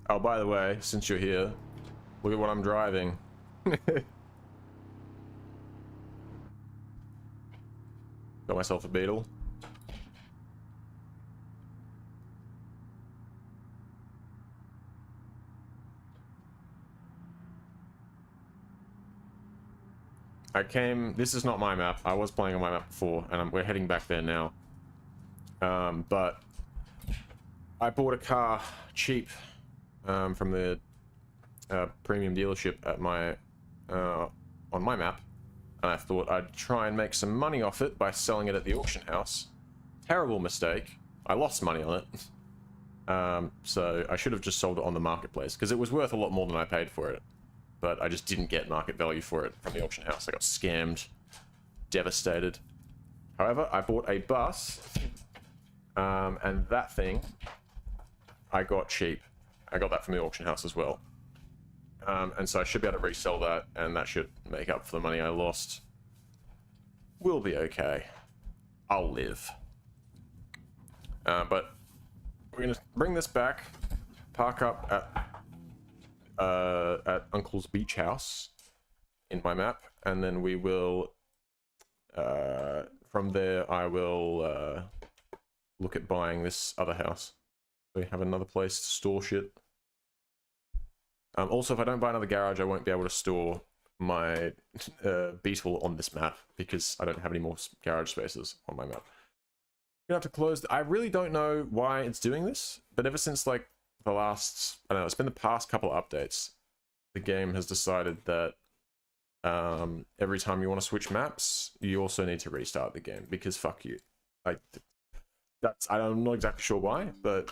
Oh, by the way, since you're here, look at what I'm driving. Got myself a Beetle. This is not my map. I was playing on my map before, and we're heading back there now. But I bought a car cheap from the premium dealership at on my map, and I thought I'd try and make some money off it by selling it at the auction house. Terrible mistake. I lost money on it. So I should have just sold it on the marketplace, because it was worth a lot more than I paid for it. But I just didn't get market value for it from the auction house. I got scammed. Devastated. However, I bought a bus, and that thing I got cheap. I got that from the auction house as well. And so I should be able to resell that, and that should make up for the money I lost. We'll be okay. I'll live. But we're going to bring this back, park up at Uncle's beach house in my map, and then we will, from there, I will look at buying this other house. We have another place to store shit. Also, if I don't buy another garage, I won't be able to store my Beetle on this map, because I don't have any more garage spaces on my map. Gonna have to close. I really don't know why it's doing this, but ever since like the last, I don't know, it's been the past couple of updates, the game has decided that every time you want to switch maps, you also need to restart the game, because fuck you. Like, I'm not exactly sure why, but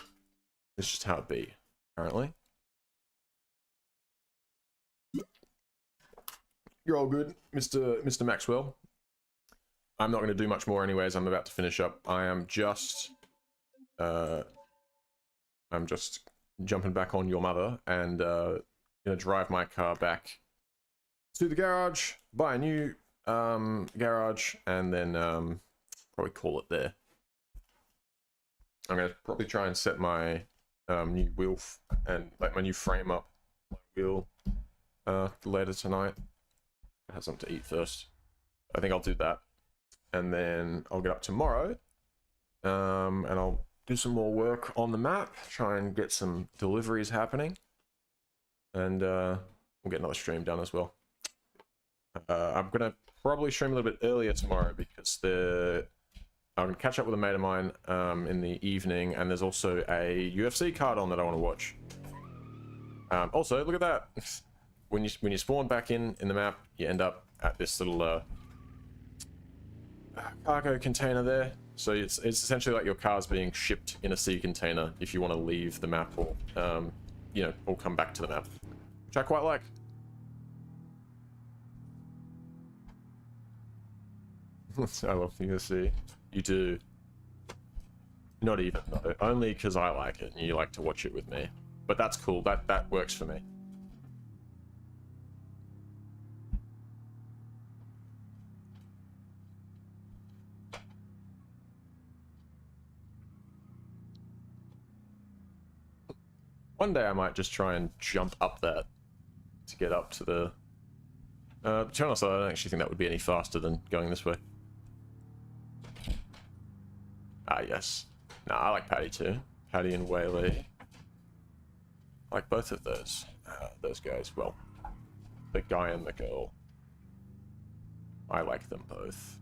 it's just how it be, apparently. You're all good, Mr. Maxwell. I'm not going to do much more anyways. I'm about to finish up. I'm just jumping back on your mother and gonna drive my car back to the garage, buy a new garage, and then probably call it there. I'm gonna probably try and set my new wheel and like my new frame up my wheel later tonight. I have something to eat first. I think I'll do that. And then I'll get up tomorrow, and I'll do some more work on the map, try and get some deliveries happening, and we'll get another stream done as well. I'm going to probably stream a little bit earlier tomorrow, because I'm going to catch up with a mate of mine in the evening, and there's also a UFC card on that I want to watch. Also, look at that. When you spawn back in the map, you end up at this little cargo container there. So it's essentially like your car's being shipped in a sea container if you want to leave the map, or you know, or come back to the map, which I quite like. I love the sea. You do. Not even though. Only because I like it and you like to watch it with me. But that's cool. That works for me. One day I might just try and jump up that to get up to the... to be honest, I don't actually think that would be any faster than going this way. Ah, yes. Nah, I like Paddy too. Paddy and Whaley. I like both of those guys. Well, the guy and the girl. I like them both.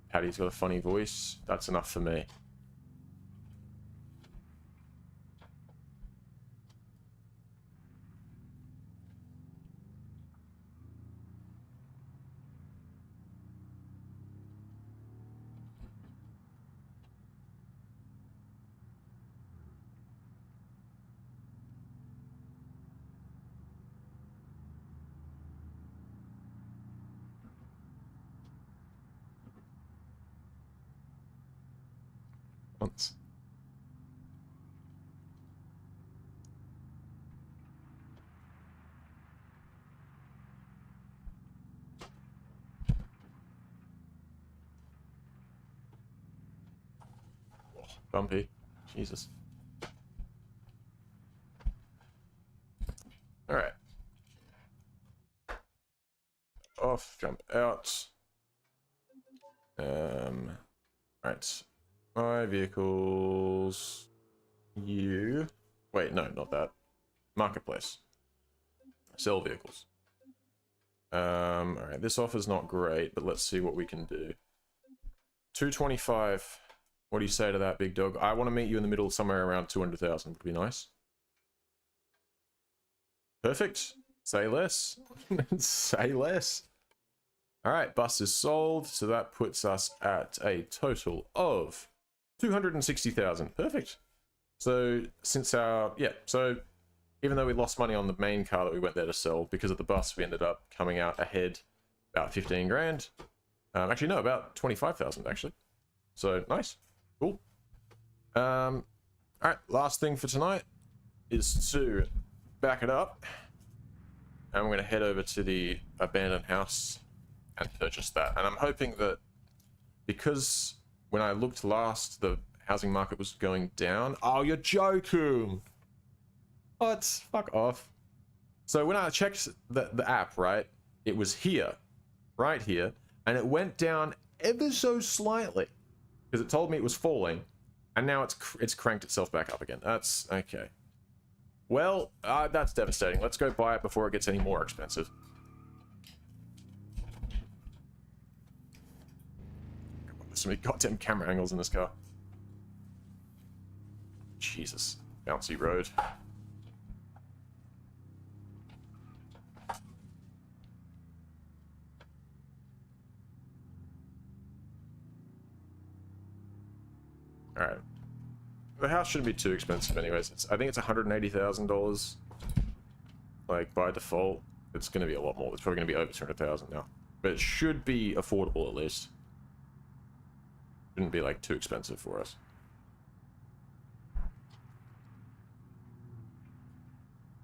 Paddy's got a funny voice. That's enough for me. Once. Oh, bumpy. Jesus. off, jump out. Right. My vehicles. You. Wait, no, not that. Marketplace. Sell vehicles. Alright, this offer's not great, but let's see what we can do. 225. What do you say to that, big dog? I want to meet you in the middle somewhere around 200,000. Would be nice. Perfect. Say less. Say less. Alright, bus is sold, so that puts us at a total of 260,000. Perfect. So, since our... Yeah, so even though we lost money on the main car that we went there to sell, because of the bus, we ended up coming out ahead about 15 grand. Actually, no, about 25,000, actually. So, nice. Cool. Alright, last thing for tonight is to back it up. And we're going to head over to the abandoned house and purchase that. And I'm hoping that because when I looked last, the housing market was going down. Oh, you're joking! What? Fuck off. So when I checked the app, right, it was here, right here, and it went down ever so slightly because it told me it was falling, and now it's cranked itself back up again. That's okay. Well, that's devastating. Let's go buy it before it gets any more expensive. There's so many goddamn camera angles in this car. Jesus. Bouncy road. Alright. The house shouldn't be too expensive anyways. I think it's $180,000. Like, by default. It's going to be a lot more. It's probably going to be over 200,000 now. But it should be affordable at least. Shouldn't be, like, too expensive for us.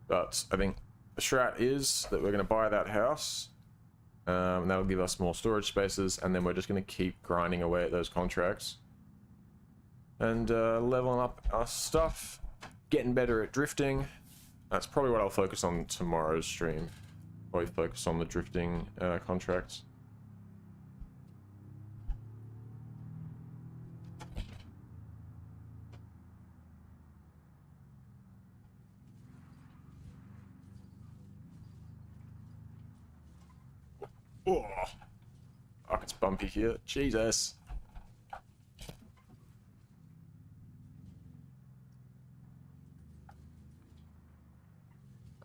But I think the strat is that we're going to buy that house. And that'll give us more storage spaces. And then we're just going to keep grinding away at those contracts. And leveling up our stuff. Getting better at drifting. That's probably what I'll focus on tomorrow's stream. Probably focus on the drifting contracts. Oh, fuck, it's bumpy here. Jesus.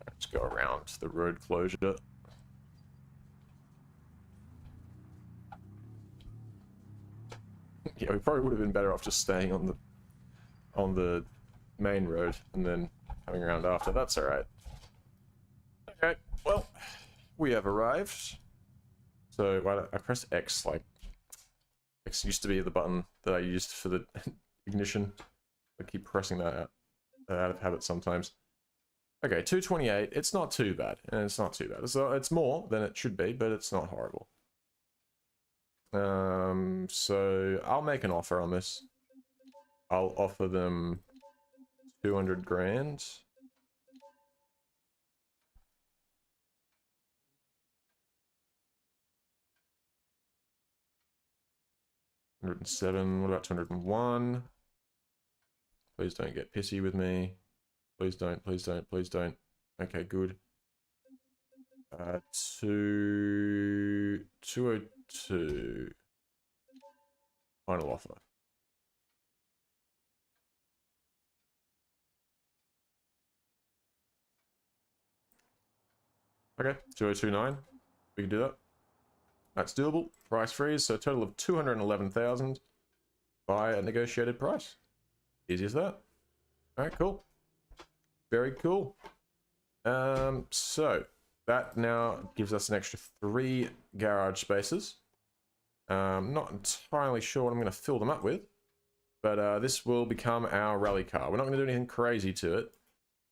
Let's go around the road closure. Yeah, we probably would have been better off just staying on the main road and then coming around after. That's alright. Okay, well, we have arrived. So why don't I press X? Like, X used to be the button that I used for the ignition. I keep pressing that out of habit sometimes. Okay, 228. It's not too bad, and it's not too bad. So it's more than it should be, but it's not horrible. So I'll make an offer on this. I'll offer them 200 grand. $107. What about 201? Please don't get pissy with me. Please don't, please don't, please don't. Okay, good. 202. Final offer. Okay, 2029. We can do that. That's doable. Price freeze, so a total of 211,000 by a negotiated price. Easy as that. Alright, cool. Very cool. So that now gives us an extra 3 garage spaces. Not entirely sure what I'm going to fill them up with, but this will become our rally car. We're not going to do anything crazy to it,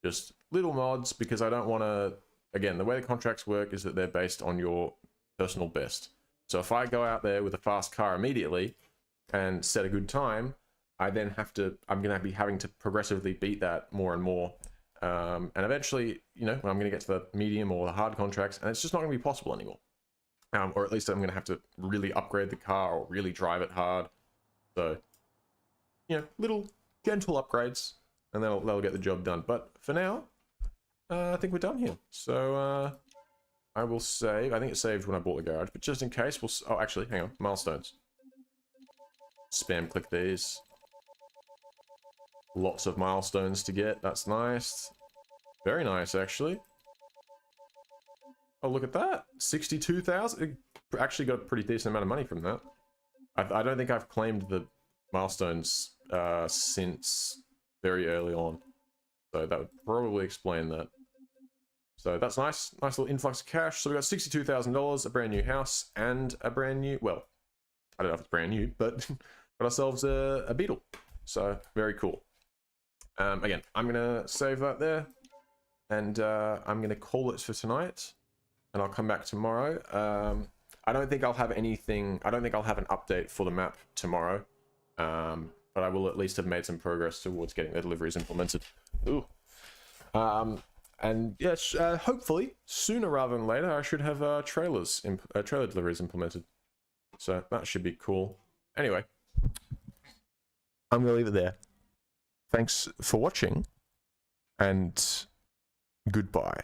just little mods, because I don't want to, again, the way the contracts work is that they're based on your personal best. So if I go out there with a fast car immediately and set a good time, I'm going to be having to progressively beat that more and more. And eventually, you know, when I'm going to get to the medium or the hard contracts, and it's just not going to be possible anymore. or at least I'm going to have to really upgrade the car or really drive it hard. So, you know, little gentle upgrades, and that'll get the job done. But for now, I think we're done here. So I will save. I think it saved when I bought the garage, but just in case, we'll. Oh, actually, hang on. Milestones. Spam click these. Lots of milestones to get. That's nice. Very nice, actually. Oh, look at that. 62,000. Actually got a pretty decent amount of money from that. I don't think I've claimed the milestones since very early on. So that would probably explain that. So that's nice. Nice little influx of cash. So we got $62,000, a brand new house, and a brand new... Well, I don't know if it's brand new, but got ourselves a Beetle. So very cool. Again, I'm going to save that there. And I'm going to call it for tonight. And I'll come back tomorrow. I don't think I'll have anything... I don't think I'll have an update for the map tomorrow. But I will at least have made some progress towards getting the deliveries implemented. Ooh. And yes, hopefully, sooner rather than later, I should have trailer deliveries implemented. So that should be cool. Anyway, I'm going to leave it there. Thanks for watching, and goodbye.